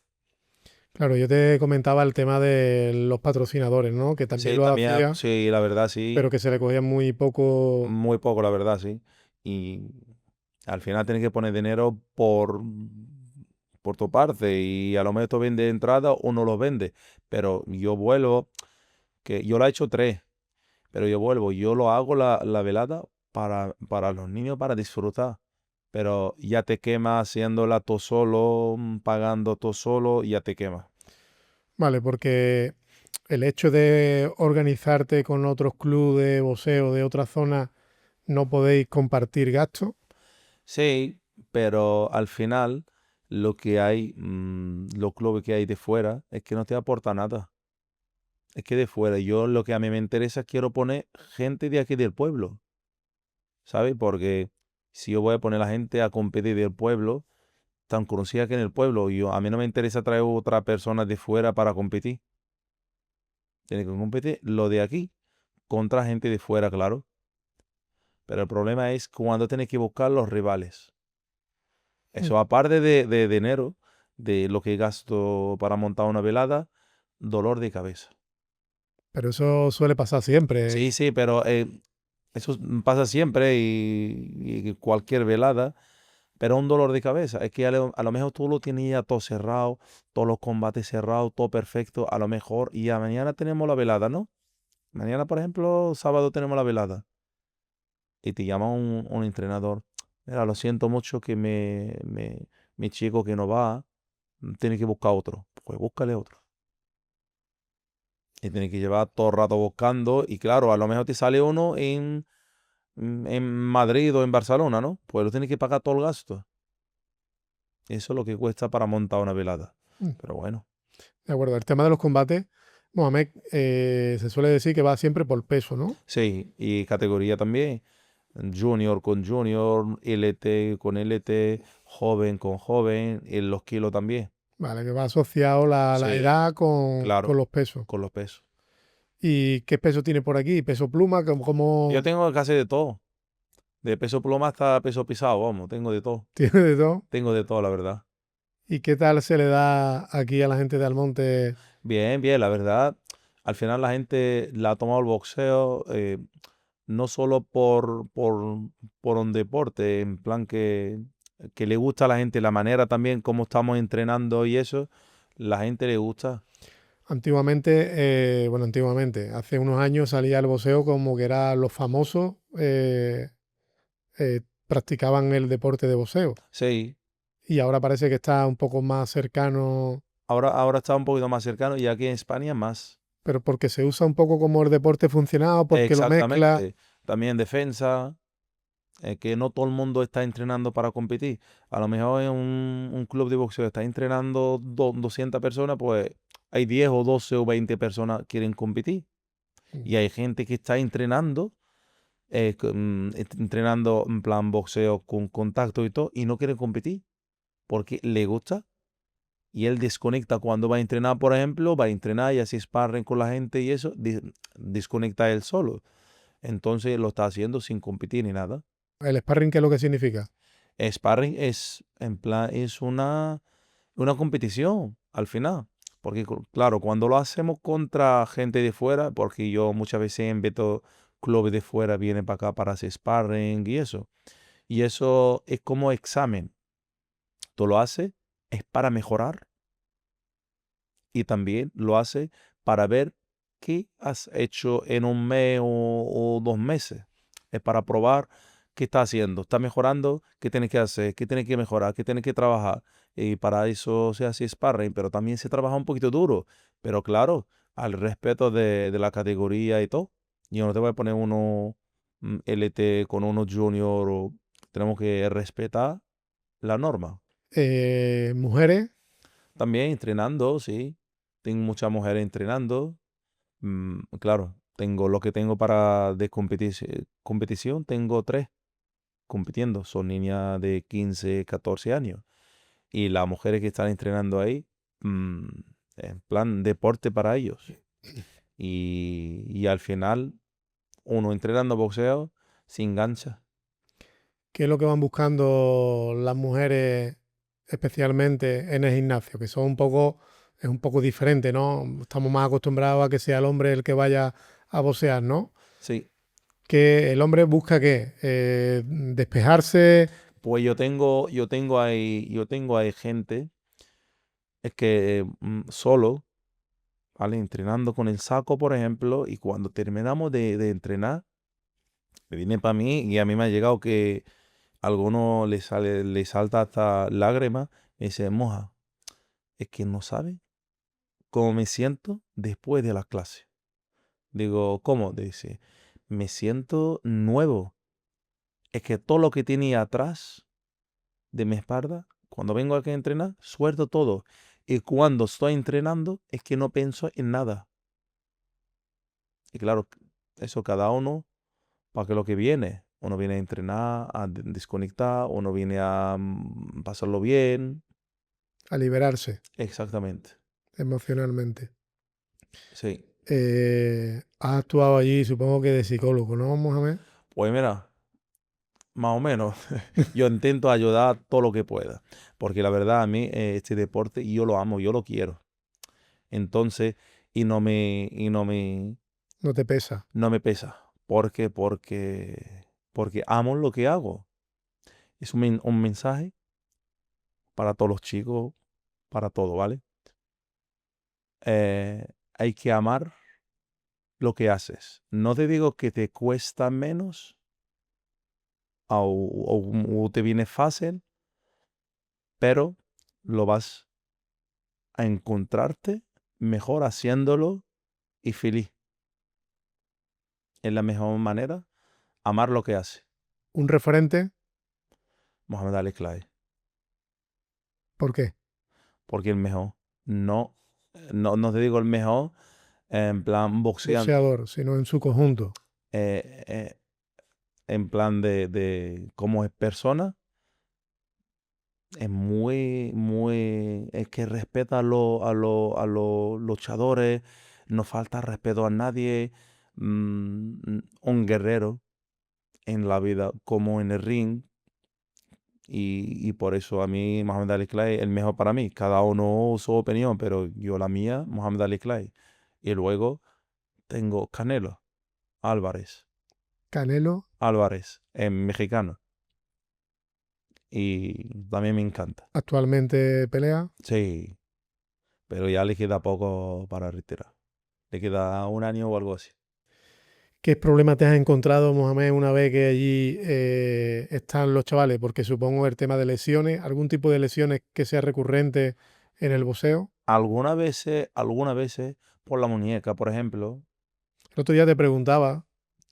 Claro, yo te comentaba el tema de los patrocinadores, ¿no? Que también
Sí,
lo
también,
hacía,
sí, la verdad, sí.
pero que se le cogía muy poco.
Muy poco, la verdad, sí. Y al final tienes que poner dinero por tu parte y a lo mejor tú vende entrada o no los vende. Pero yo vuelvo, que yo lo he hecho tres, pero yo vuelvo, yo lo hago la velada para los niños, para disfrutar. Pero ya te quema haciéndola tú solo, pagando tú solo, ya te quema.
Vale, porque el hecho de organizarte con otros clubes de boxeo de otra zona, no podéis compartir gastos.
Sí, pero al final lo que hay, los clubes que hay de fuera, es que no te aporta nada. Es que de fuera, yo lo que a mí me interesa, quiero poner gente de aquí del pueblo, ¿sabes? Porque si yo voy a poner a la gente a competir del pueblo, tan conocida que en el pueblo, a mí no me interesa traer otra persona de fuera para competir. Tiene que competir lo de aquí contra gente de fuera, claro. Pero el problema es cuando tienes que buscar los rivales.
Mm.
Eso aparte de dinero, de lo que gasto para montar una velada, dolor de cabeza.
Pero eso suele pasar siempre.
Sí, sí, pero eso pasa siempre y cualquier velada, pero un dolor de cabeza. Es que a lo mejor tú lo tienes ya todo cerrado, todos los combates cerrados, todo perfecto, a lo mejor, y ya mañana tenemos la velada, ¿no? Mañana, por ejemplo, sábado tenemos la velada. Y te llama un entrenador. Mira, lo siento mucho que mi chico que no va, tiene que buscar otro. Pues búscale otro. Y tiene que llevar todo el rato buscando. Y claro, a lo mejor te sale uno en Madrid o en Barcelona, ¿no? Pues lo tienes que pagar todo el gasto. Eso es lo que cuesta para montar una velada.
Mm.
Pero bueno,
De acuerdo, el tema de los combates, Mohamed, se suele decir que va siempre por peso, ¿no?
sí, y categoría también. Junior con junior, LT con LT, joven con joven, y los kilos también.
Vale, que va asociado la
Sí,
edad con
claro,
los pesos.
con los pesos.
¿Y qué peso tiene por aquí? ¿Peso pluma?
Yo
¿Cómo
tengo casi de todo. De peso pluma hasta peso pisado, vamos, tengo de todo.
tiene de todo?
Tengo de todo, la verdad.
¿Y qué tal se le da aquí a la gente de Almonte?
Bien, bien, la verdad. Al final la gente la ha tomado el boxeo no solo por un deporte, en plan que le gusta a la gente, la manera también como estamos entrenando y eso, la gente le gusta.
Antiguamente, bueno, antiguamente, hace unos años salía el boxeo como que era los famosos practicaban el deporte de boxeo.
Sí,
Y ahora parece que está un poco más cercano,
ahora está un poquito más cercano y aquí en España más.
pero porque se usa un poco como el deporte funcionado, porque lo mezcla.
Exactamente. También defensa, que no todo el mundo está entrenando para competir. A lo mejor en un club de boxeo está entrenando 200 personas, pues hay 10 o 12 o 20 personas que quieren competir.
Mm.
Y hay gente que está entrenando, entrenando en plan boxeo con contacto y todo, y no quiere competir porque le gusta. Y él desconecta cuando va a entrenar, por ejemplo, va a entrenar y así sparring con la gente y eso, desconecta él solo. Entonces lo está haciendo sin competir ni nada.
El sparring, ¿qué es lo que significa?
Sparring es, en plan, es una competición al final. Porque, claro, cuando lo hacemos contra gente de fuera, porque yo muchas veces en Beto clubes de fuera vienen para acá para hacer sparring y eso. Y eso es como examen. Tú lo haces, es para mejorar y también lo haces para ver qué has hecho en un mes o 2 meses. Es para probar qué está haciendo, está mejorando, qué tienes que hacer, qué tienes que mejorar, qué tienes que trabajar. Y para eso se hace sparring, pero también se trabaja un poquito duro. Pero claro, al respeto de la categoría y todo. Yo no te voy a poner uno LT con uno junior. Tenemos que respetar la norma.
Mujeres,
También entrenando, sí. Tengo muchas mujeres entrenando. Claro, Tengo lo que tengo para de competición, tengo 3 compitiendo. Son niñas de 15, 14 años. Y las mujeres que están entrenando ahí, mm, en plan deporte para ellos. Y al final, uno entrenando boxeo se engancha.
¿Qué es lo que van buscando las mujeres especialmente en el gimnasio? Que son es un poco diferente, ¿no? Estamos más acostumbrados a que sea el hombre el que vaya a boxear, ¿no?
Sí,
Que el hombre busca qué, despejarse,
pues yo tengo ahí gente, es que solo, ¿vale? Entrenando con el saco, por ejemplo, y cuando terminamos de entrenar, me viene para mí y a mí me ha llegado que a alguno le salta hasta lágrimas, me dice, moja, es que no sabe cómo me siento después de la clase. Digo, ¿cómo? Dice, me siento nuevo. Es que todo lo que tenía atrás de mi espalda, cuando vengo aquí a entrenar, suelto todo. Y cuando estoy entrenando, es que no pienso en nada. Y claro, eso cada uno, para que lo que viene. Uno viene a entrenar, a desconectar, uno viene a pasarlo bien.
a liberarse
Exactamente.
emocionalmente.
Sí.
Has actuado allí, supongo que de psicólogo, ¿no, Mohamed?
Pues mira, más o menos, yo intento ayudar todo lo que pueda. Porque la verdad, a mí este deporte yo lo amo, yo lo quiero. Entonces,
No te pesa.
no me pesa. Porque amo lo que hago. Es un mensaje para todos los chicos, para todo, ¿vale? Hay que amar lo que haces. No te digo que te cuesta menos o te viene fácil, pero lo vas a encontrarte mejor haciéndolo y feliz. Es la mejor manera, amar lo que hace.
¿Un referente?
Mohamed Ali Clay.
¿Por qué?
Porque el mejor. No, no te digo el mejor en plan boxeando.
Boxeador, sino en su conjunto.
eh, eh, en plan de cómo es persona. Es es que respeta a los luchadores, no falta respeto a nadie, un guerrero en la vida como en el ring, y por eso a mí Muhammad Ali Clay es el mejor para mí. Cada uno su opinión, pero yo la mía, Muhammad Ali Clay. Y luego tengo Canelo Álvarez,
Canelo,
en mexicano, y también me encanta.
actualmente pelea.
Sí, pero ya le queda poco para retirar. Le queda un año o algo así.
¿Qué problema te has encontrado, Mohamed, una vez que allí están los chavales? Porque supongo el tema de lesiones, algún tipo de lesiones que sea recurrente en el boxeo.
Algunas veces por la muñeca, por ejemplo.
El otro día te preguntaba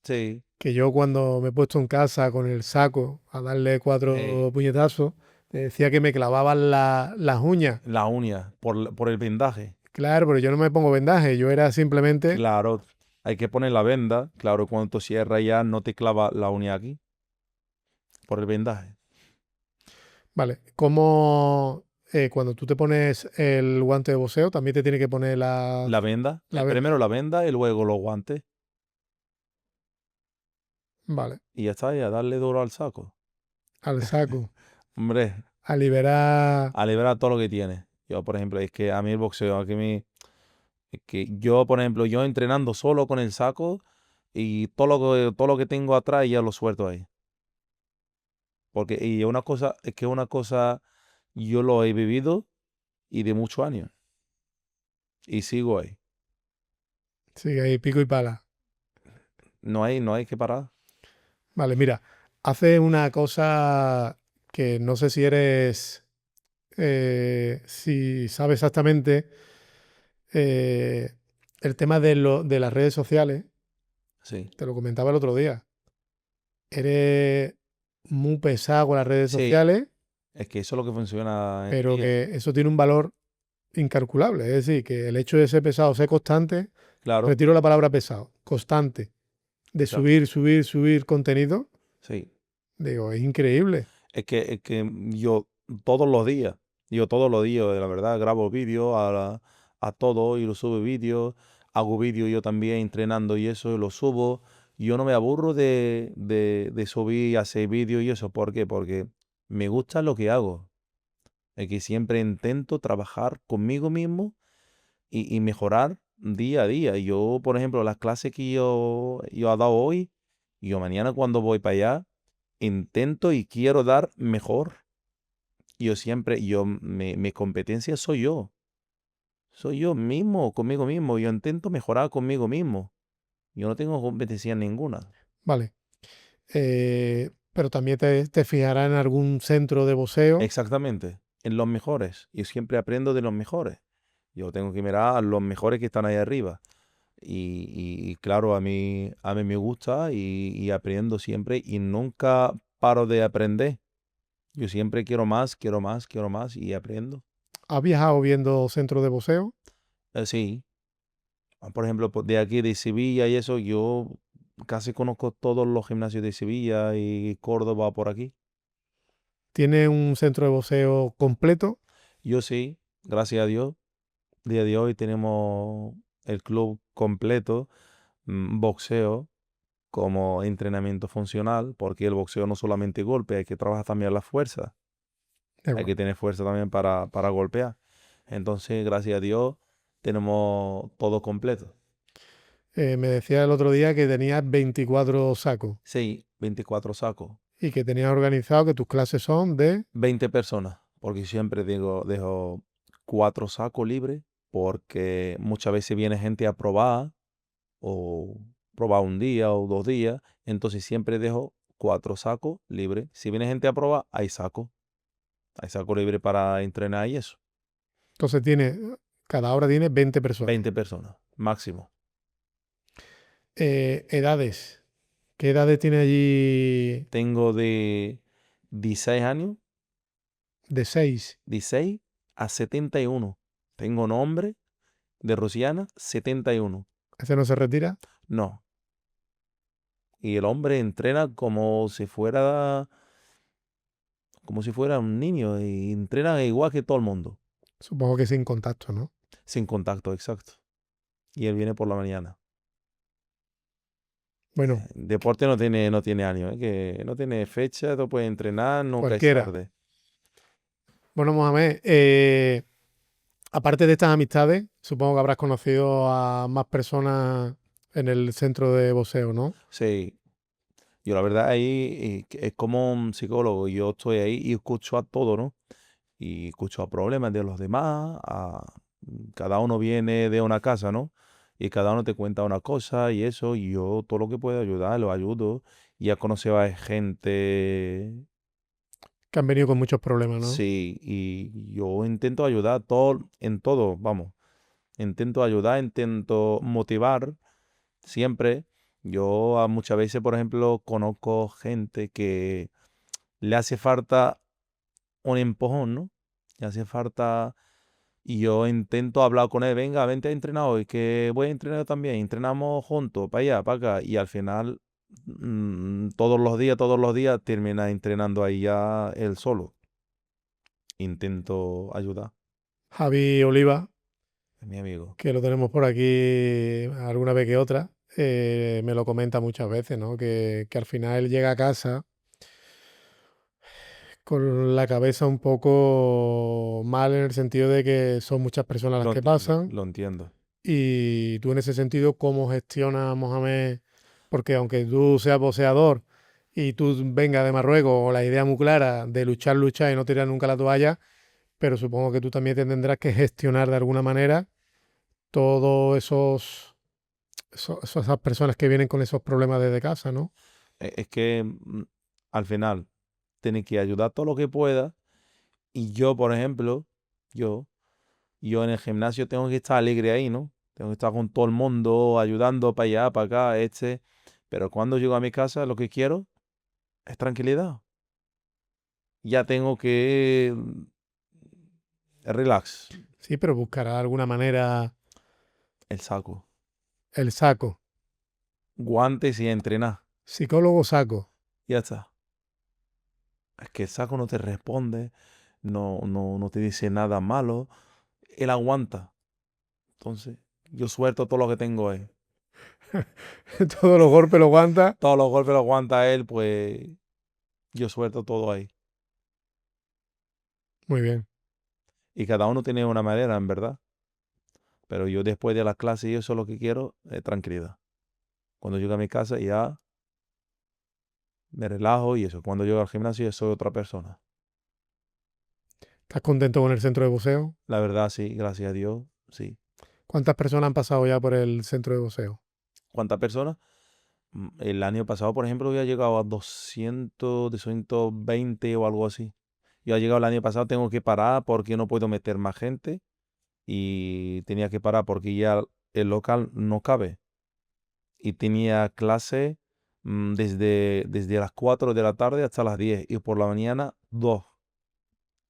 Sí,
que yo cuando me he puesto en casa con el saco a darle
eh,
4 puñetazos, te decía que me clavaban las uñas.
la uña, por el vendaje.
Claro, pero yo no me pongo vendaje, yo era simplemente,
Claro, hay que poner la venda. Claro, cuando tú cierras ya no te clava la uña aquí, por el vendaje.
vale, como cuando tú te pones el guante de boxeo, también te tiene que poner
La venda,
la venda.
primero la venda y luego los guantes.
Vale,
Y ya está, ya darle duro al saco.
al saco,
Hombre,
a liberar.
a liberar todo lo que tiene. Yo, por ejemplo, es que a mí el boxeo, es que yo, por ejemplo, yo entrenando solo con el saco y todo lo que tengo atrás ya lo suelto ahí. Porque y una cosa yo lo he vivido y de muchos años. Y sigo ahí.
Sigue ahí, pico y pala.
No hay que parar.
Vale, mira, hace una cosa que no sé si si sabes exactamente eh, el tema de las redes sociales,
Sí.
te lo comentaba el otro día. Eres muy pesado con las redes
Sí.
sociales,
Es que eso es lo que funciona en
pero
día.
que eso tiene un valor incalculable. Es decir, que el hecho de ser pesado, ser constante,
Claro,
retiro la palabra pesado, constante, de
claro,
subir contenido,
sí.
digo, es increíble.
Es que yo todos los días, la verdad, grabo vídeos a todo y lo subo vídeos, hago vídeos yo también entrenando y eso, y lo subo. Yo no me aburro de subir, hacer vídeos y eso. ¿Por qué? Porque me gusta lo que hago. Es que siempre intento trabajar conmigo mismo y mejorar día a día. Yo, por ejemplo, las clases que yo he dado hoy, yo mañana cuando voy para allá, intento y quiero dar mejor. Mi competencia soy yo. Soy yo mismo, conmigo mismo. Yo intento mejorar conmigo mismo. Yo no tengo competencia ninguna.
Vale. Pero también te fijarás en algún centro de boxeo.
Exactamente. En los mejores. Yo siempre aprendo de los mejores. Yo tengo que mirar a los mejores que están ahí arriba. Y claro, a mí me gusta y aprendo siempre y nunca paro de aprender. Yo siempre quiero más, quiero más, quiero más y aprendo.
¿Has viajado viendo centros de boxeo?
Sí. Por ejemplo, de aquí de Sevilla y eso, yo casi conozco todos los gimnasios de Sevilla y Córdoba por aquí.
¿Tiene un centro de boxeo completo?
Yo sí, gracias a Dios. Día de hoy tenemos el club completo, boxeo como entrenamiento funcional, porque el boxeo no solamente golpe, hay que trabajar también la fuerza.
De
Hay
acuerdo.
que tener fuerza también para golpear. Entonces, gracias a Dios, tenemos todo completo.
Me decía el otro día que tenías 24 sacos
Sí, 24 sacos.
y que tenías organizado que tus clases son de...
20 personas, porque siempre digo, dejo 4 sacos libres, porque muchas veces viene gente a probar, o probar un día o 2 días, entonces siempre dejo 4 sacos libres. Si viene gente a probar, hay saco libre para entrenar y eso.
Entonces cada hora tiene 20 personas.
20 personas, máximo.
Edades. ¿Qué edades tiene allí
Tengo de 16 años,
de 6?
16 a 71. Tengo nombre de Rosiana, 71.
¿Ese no se retira?
No. Y el hombre entrena como si fuera un niño y entrena igual que todo el mundo,
Supongo que sin contacto, ¿no?
sin contacto, exacto. Y él viene por la mañana.
Bueno,
Deporte no tiene años, que no tiene fecha, tú puedes entrenar, nunca es
cualquiera.
tarde.
Bueno, Mohamed, aparte de estas amistades, supongo que habrás conocido a más personas en el centro de boxeo, ¿no?
Sí, yo la verdad ahí es como un psicólogo, yo estoy ahí y escucho a todo, ¿no? Y escucho a problemas de los demás, cada uno viene de una casa, ¿no? Y cada uno te cuenta una cosa y eso, y yo todo lo que puedo ayudar, lo ayudo. Y ya conocido a gente,
Que han venido con muchos problemas, ¿no?
sí, y yo intento ayudar en todo, vamos. Intento ayudar, intento motivar siempre. Yo muchas veces, por ejemplo, conozco gente que le hace falta un empujón, ¿no? Le hace falta. Y yo intento hablar con él, venga, vente a entrenar hoy, que voy a entrenar también. Entrenamos juntos, para allá, para acá. Y al final, todos los días, termina entrenando ahí ya él solo. Intento ayudar,
Javi Oliva,
es mi amigo.
que lo tenemos por aquí alguna vez que otra, me lo comenta muchas veces, ¿no? Que al final él llega a casa con la cabeza un poco mal en el sentido de que son muchas personas las
Lo
que
entiendo,
pasan.
lo entiendo.
Y tú en ese sentido, ¿cómo gestionas, Mohamed? Porque aunque tú seas boxeador y tú vengas de Marruecos con la idea muy clara de luchar, luchar y no tirar nunca la toalla, pero supongo que tú también te tendrás que gestionar de alguna manera todos esas personas que vienen con esos problemas desde casa, ¿no?
Es que al final, tienes que ayudar todo lo que pueda. Y yo, por ejemplo, yo, yo en el gimnasio tengo que estar alegre ahí, ¿no? Tengo que estar con todo el mundo, ayudando para allá, para acá, Pero cuando llego a mi casa, lo que quiero es tranquilidad. Ya tengo que Relax.
Sí, pero buscará alguna manera
El saco.
el saco.
Guantes y entrenar.
Psicólogo saco.
Ya está. Es que el saco no te responde, no te dice nada malo. Él aguanta. Entonces, yo suelto todo lo que tengo ahí.
Todos los golpes lo aguanta.
Todos los golpes los aguanta él, pues yo suelto todo ahí.
Muy bien.
Y cada uno tiene una manera, en verdad. Pero yo después de la clase, yo eso lo que quiero es tranquilidad. Cuando llego a mi casa ya me relajo y eso. Cuando llego al gimnasio ya soy otra persona.
¿Estás contento con el centro de boxeo?
La verdad, sí, gracias a Dios, sí.
¿Cuántas personas han pasado ya por el centro de boxeo?
¿Cuántas personas? El año pasado, por ejemplo, había llegado a 220 o algo así. Yo he llegado el año pasado, tengo que parar porque no puedo meter más gente y tenía que parar porque ya el local no cabe. Y tenía clase desde las 4 de la tarde hasta las 10 y por la mañana 2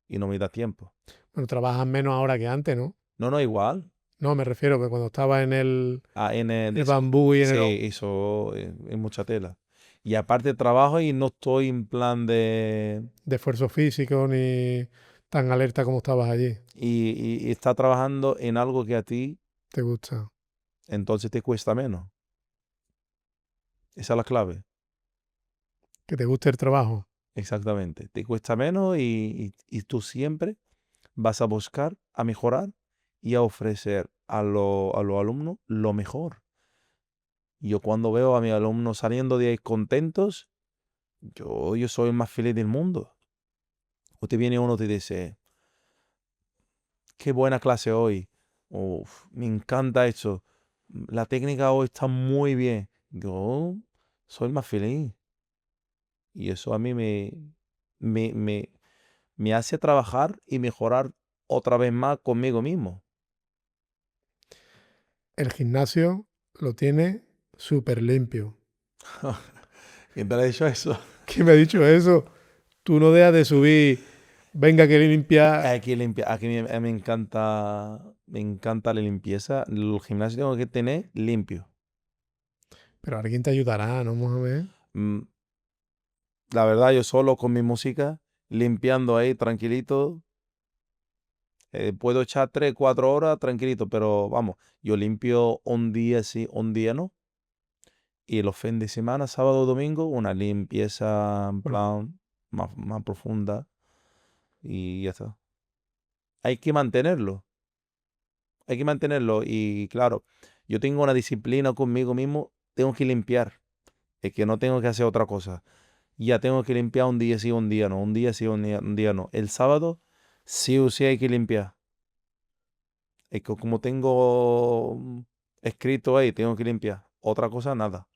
y no me da tiempo.
Bueno, trabajas menos ahora que antes, ¿no?
No, igual.
No, me refiero que cuando estaba en el
En
bambú y en
sí,
el...
eso es mucha tela. Y aparte trabajo y no estoy en plan de...
de esfuerzo físico ni tan alerta como estabas allí.
Y está trabajando en algo que a ti
¿Te gusta?
entonces te cuesta menos. Esa es la clave.
Que te guste el trabajo.
Exactamente. Te cuesta menos y tú siempre vas a buscar a mejorar y a ofrecer a los alumnos lo mejor. Yo cuando veo a mis alumnos saliendo de ahí contentos, yo soy el más feliz del mundo. Usted viene uno y te dice, qué buena clase hoy. Uf, me encanta eso. La técnica hoy está muy bien. Yo soy el más feliz. Y eso a mí me, me, me hace trabajar y mejorar otra vez más conmigo mismo.
El gimnasio lo tiene súper limpio.
¿Quién te ha dicho eso?
¿Quién me ha dicho eso? Tú no dejas de subir. Venga, que limpia.
Aquí, aquí me encanta la limpieza. El gimnasio tengo que tener limpio.
Pero alguien te ayudará, ¿no, Mohamed?
Mm, La verdad, yo solo con mi música, limpiando ahí tranquilito. Puedo echar 3, 4 horas tranquilito, pero vamos, yo limpio un día sí, un día no. Y los fines de semana, sábado, domingo, una limpieza en
Bueno,
plan más profunda y ya está. Hay que mantenerlo, hay que mantenerlo. Y claro, yo tengo una disciplina conmigo mismo, tengo que limpiar. Es que no tengo que hacer otra cosa. Ya tengo que limpiar un día sí, un día no. Un día sí, un día no. El sábado sí o sí hay que limpiar. Es que como tengo escrito ahí, tengo que limpiar. Otra cosa, nada.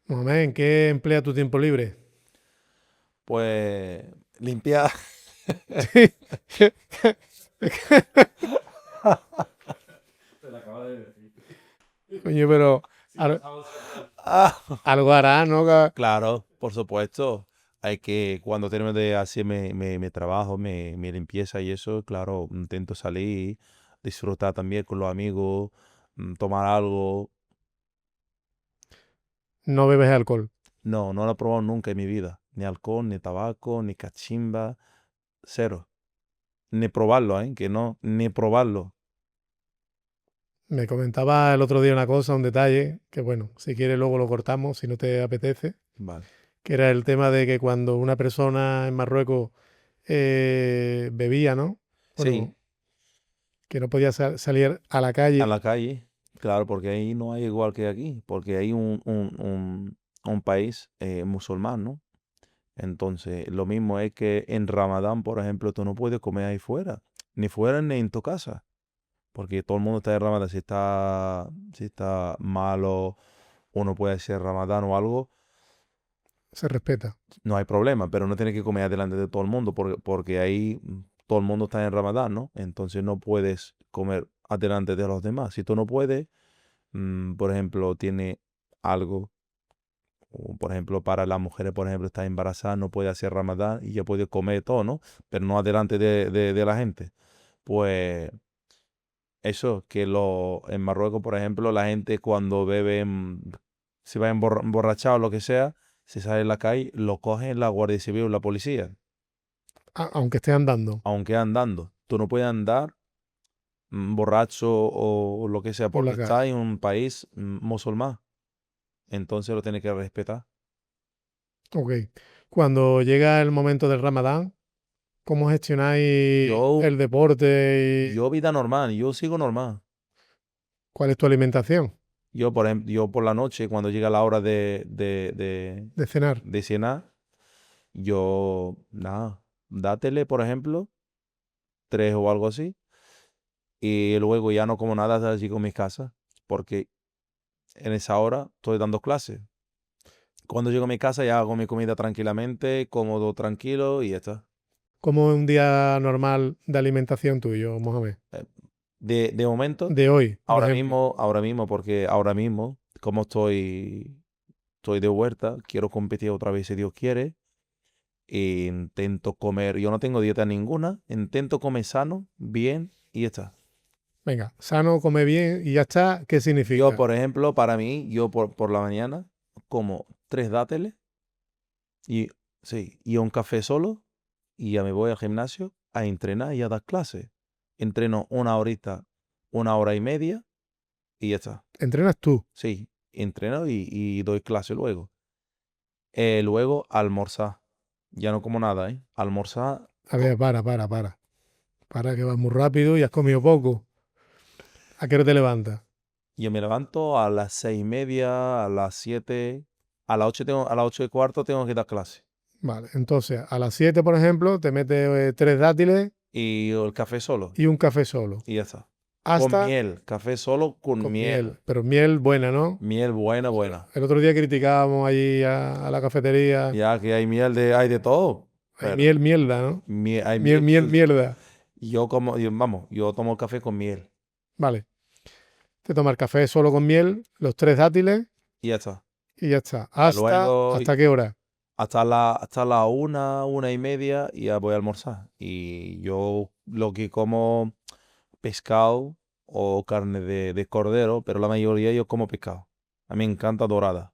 Mohamed, ¿en qué emplea tu tiempo libre?
Pues limpiar.
Sí. Coño, pero
Ah,
algo hará, ¿no?
claro, por supuesto. Hay que, cuando termino de hacer mi trabajo, mi limpieza y eso, claro, intento salir, disfrutar también con los amigos, tomar algo.
No bebes alcohol.
No lo he probado nunca en mi vida. Ni alcohol, ni tabaco, ni cachimba, cero. Ni probarlo, ¿eh? Que no, ni probarlo.
Me comentaba el otro día una cosa, un detalle, que bueno, si quieres luego lo cortamos, si no te apetece,
Vale.
que era el tema de que cuando una persona en Marruecos bebía, ¿no?
Sí,
Bueno, que no podía salir a la
a
calle.
la calle, claro, porque ahí no hay igual que aquí, porque hay un país musulmán, ¿no? Entonces, lo mismo es que en Ramadán, por ejemplo, tú no puedes comer ahí fuera ni en tu casa, porque todo el mundo está en Ramadán. Si está malo, uno puede hacer Ramadán o algo,
Se respeta.
no hay problema, pero no tienes que comer delante de todo el mundo, porque ahí todo el mundo está en Ramadán, ¿no? Entonces no puedes comer adelante de los demás. Si tú no puedes, por ejemplo, tiene algo, o por ejemplo, para las mujeres, por ejemplo, está embarazada, no puede hacer Ramadán y ya puede comer todo, ¿no? Pero no adelante de la gente. pues eso, que en Marruecos, por ejemplo, la gente cuando bebe, se va emborrachado o lo que sea, se sale en la calle, lo cogen la Guardia Civil o la policía,
Aunque esté andando
aunque andando. Tú no puedes andar borracho o lo que sea
por
porque
la
estás
calle.
en un país musulmán. Entonces lo tienes que respetar.
Ok. Cuando llega el momento del Ramadán, ¿cómo gestionáis
Yo,
el deporte y
yo vida normal, yo sigo normal.
cuál es tu alimentación
Yo, por ejemplo, yo por la noche, cuando llega la hora
de cenar?
de cenar, yo, nada, dátele, por ejemplo, 3 o algo así, y luego ya no como nada hasta allí con mis casas, porque en esa hora estoy dando clases. Cuando llego a mi casa ya hago mi comida tranquilamente, cómodo, tranquilo y ya está.
¿Cómo es un día normal de alimentación tuyo, Mohamed?
Eh, de momento,
De hoy, por ejemplo.
ahora mismo, porque ahora mismo, como estoy de vuelta, quiero competir otra vez si Dios quiere. E intento comer, yo no tengo dieta ninguna, intento comer sano, bien y ya está.
Venga, sano, come bien y ya está. ¿Qué
Yo,
significa?
por ejemplo, para mí, yo por la mañana como 3 dátiles y, sí, y un café solo y ya me voy al gimnasio a entrenar y a dar clases. Entreno una horita, 1 hora y media y ya está.
¿Entrenas tú?
Sí, entreno y doy clase luego. Luego almorzar. Ya no como nada, ¿eh? Almorzar.
A ver, para. Para que vas muy rápido y has comido poco. ¿A qué hora te levantas?
Yo me levanto a las 6:30, a las 7, a las 8:15 tengo que dar clase.
Vale, entonces a las 7, por ejemplo, te metes 3 dátiles
Y el café solo.
y un café solo.
Y ya está. Con
Hasta
miel. Café solo con
con
miel.
miel, pero miel buena, ¿no?
Miel buena, buena.
El otro día criticábamos allí a la cafetería.
Ya que hay miel hay de todo.
Hay
Pero
miel, mierda, ¿no?
hay
Miel,
miel,
miel, mierda.
vamos, yo tomo café con miel.
Vale. Te tomas café solo con miel, los 3 dátiles
Y ya está.
y ya está.
Luego,
¿Hasta qué hora?
hasta la 1:30 y ya voy a almorzar. Y yo lo que como pescado o carne de cordero, pero la mayoría yo como pescado. A mí me encanta dorada.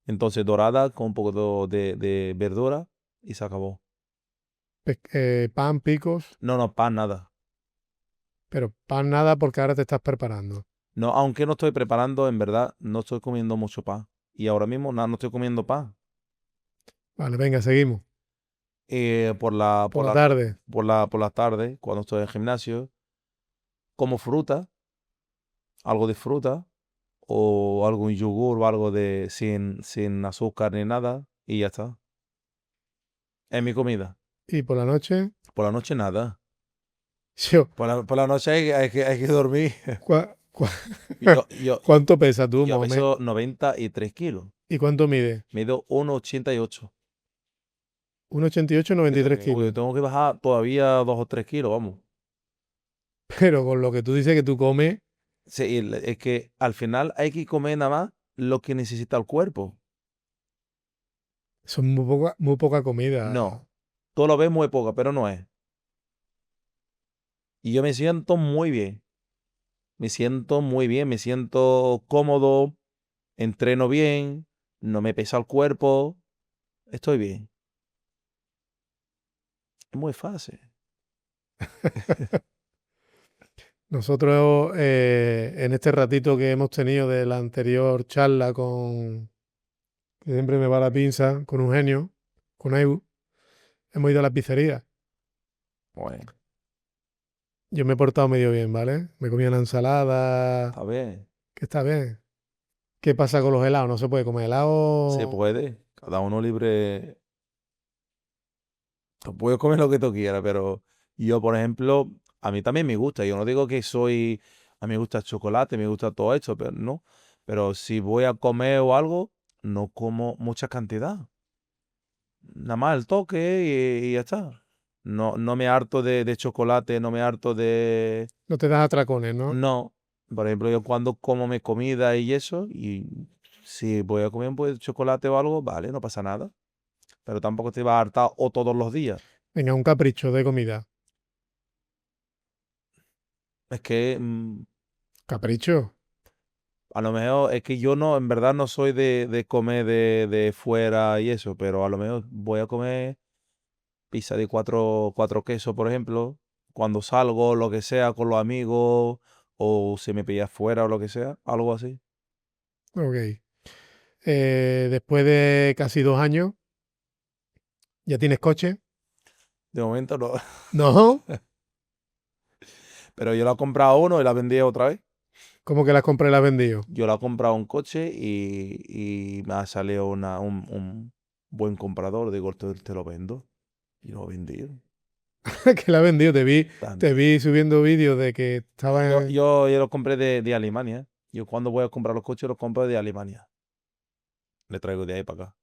Entonces dorada con un poco de verdura y se acabó.
Pan, picos,
No, no, pan, nada.
pero pan nada porque ahora te estás preparando.
No, aunque no estoy preparando, en verdad, no estoy comiendo mucho pan. Y ahora mismo nada, no estoy comiendo pan.
Vale, venga, seguimos.
Por la,
Por
por
la
la,
tarde.
por la tarde, cuando estoy en el gimnasio, como fruta, algo de fruta, o algún yogur o algo sin azúcar ni nada, y ya está. Es mi comida.
Y por la noche,
Por la noche nada.
yo,
Por la noche hay que dormir.
¿cuá- cuá-
Yo,
¿cuánto pesa tú,
yo
Mohamed?
peso 93 kilos.
¿Y cuánto mide?
Mido 1,88.
1,88, 93
Uy,
kilos.
tengo que bajar todavía 2 o 3 kilos, vamos.
Pero con lo que tú dices que tú comes,
Sí, es que al final hay que comer nada más lo que necesita el cuerpo.
son muy poca comida.
No. Tú lo ves muy poca, pero no es. Y yo me siento muy bien. Me siento muy bien, me siento cómodo, entreno bien, no me pesa el cuerpo, estoy bien. Es muy fácil.
Nosotros, en este ratito que hemos tenido de la anterior charla que siempre me va la pinza, con un genio, con Ebu, hemos ido a la pizzería.
Bueno,
Yo me he portado medio bien, ¿vale? Me comí una ensalada,
está bien.
que está bien. ¿Qué pasa con los helados? ¿No se puede comer
Se
helado?
puede. Cada uno libre. Tú puedes comer lo que tú quieras, pero yo, por ejemplo, a mí también me gusta. Yo no digo que soy. A mí me gusta el chocolate, me gusta todo esto, pero no. Pero si voy a comer o algo, no como mucha cantidad. Nada más el toque y ya está. No, no me harto de chocolate, no me harto de.
No te das atracones, ¿no?
No. Por ejemplo, yo cuando como mi comida y eso, y si voy a comer pues chocolate o algo, vale, no pasa nada. Pero tampoco te va a hartar o todos los días.
Venga, un capricho de comida.
Es que
Capricho.
a lo mejor es que yo no, en verdad no soy de comer de fuera y eso, pero a lo mejor voy a comer pizza de cuatro quesos, por ejemplo, cuando salgo, lo que sea, con los amigos, o se me pilla afuera o lo que sea, algo así.
Ok. Después de casi 2 años, ¿ya tienes coche?
De momento no.
No.
Pero yo la he comprado uno y la vendí otra vez.
¿Cómo que las compré y las has vendido?
Yo la he comprado un coche y me ha salido un buen comprador. Digo, te lo vendo. Y lo he vendido.
Que la has vendido. Te
Tanto.
vi subiendo vídeos de que estaba en...
Yo lo compré de Alemania. Yo cuando voy a comprar los coches los compro de Alemania. Le traigo de ahí para acá.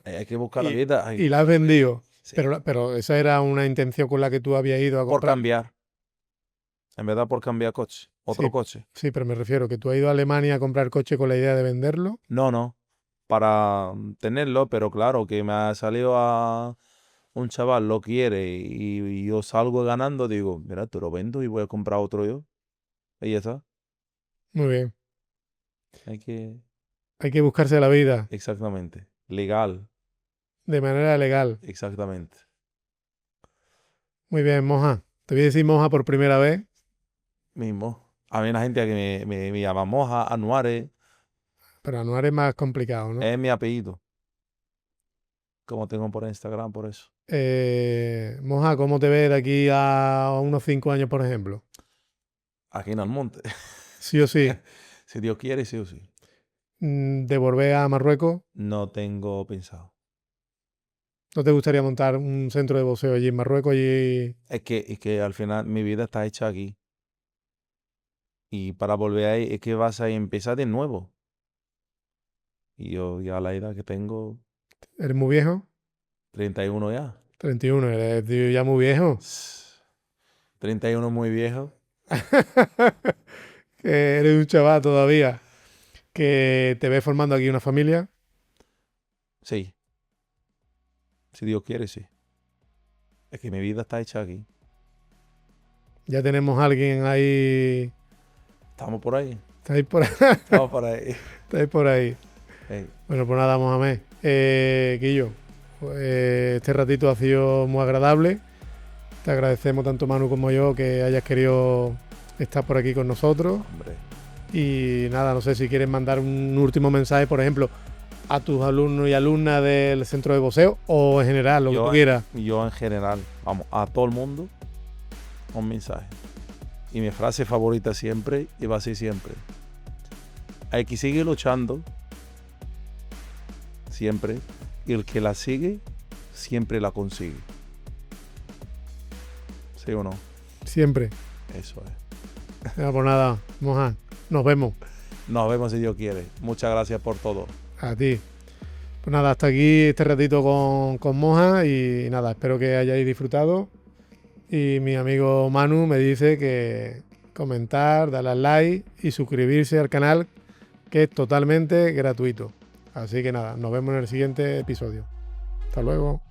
Hay que buscar la
y,
vida.
y la has vendido.
Sí.
Pero esa era una intención con la que tú habías ido a
Por
comprar.
cambiar. En verdad, por cambiar coche. Otro
Sí,
coche.
sí, pero me refiero que tú has ido a Alemania a comprar coche con la idea de venderlo.
No. Para tenerlo, pero claro, que me ha salido a un chaval, lo quiere y yo salgo ganando, digo, mira, te lo vendo y voy a comprar otro yo. Y ya está.
Muy bien.
Hay que,
Hay que buscarse la vida
exactamente. Legal,
de manera legal.
exactamente.
Muy bien, Moja. Te voy a decir Moja por primera vez,
Mismo. A mí hay una gente que me llama Moja, Anuare,
pero Anuar es más complicado, ¿no?
es mi apellido. Como tengo por Instagram, por eso.
Moja, ¿cómo te ves de aquí a unos 5 años, por ejemplo?
Aquí en Almonte.
Sí o sí.
Si Dios quiere, sí o sí.
De volver a Marruecos.
No tengo pensado.
¿No te gustaría montar un centro de boxeo allí en Marruecos? Allí...
Es que al final mi vida está hecha aquí. Y para volver ahí es que vas a empezar de nuevo. Y yo ya a la edad que tengo,
¿Eres muy viejo?
31 ya.
31, eres tío, ya muy viejo.
31 muy viejo.
Que eres un chaval todavía. Que te ves formando aquí una familia.
Sí. Si Dios quiere, sí. Es que mi vida está hecha aquí.
Ya tenemos a alguien ahí.
Estamos por ahí.
Estáis por ahí.
Estamos por ahí.
Estáis por ahí.
Ey,
Bueno, pues nada, Mohamed. Guillo, este ratito ha sido muy agradable. Te agradecemos tanto Manu como yo que hayas querido estar por aquí con nosotros.
hombre.
Y nada, no sé si quieres mandar un último mensaje, por ejemplo, a tus alumnos y alumnas del centro de boxeo o en general, lo que tú quieras.
Yo en general, vamos, a todo el mundo, un mensaje. Y mi frase favorita siempre, y va a ser siempre. Hay que seguir luchando. Siempre. Y el que la sigue, siempre la consigue. ¿Sí o no?
Siempre.
Eso es.
Pues nada, Mohamed, nos vemos.
Nos vemos si Dios quiere. Muchas gracias por todo.
A ti. Pues nada, hasta aquí este ratito con Moja y nada, espero que hayáis disfrutado. Y mi amigo Manu me dice que comentar, darle al like y suscribirse al canal, que es totalmente gratuito. Así que nada, nos vemos en el siguiente episodio. Hasta luego.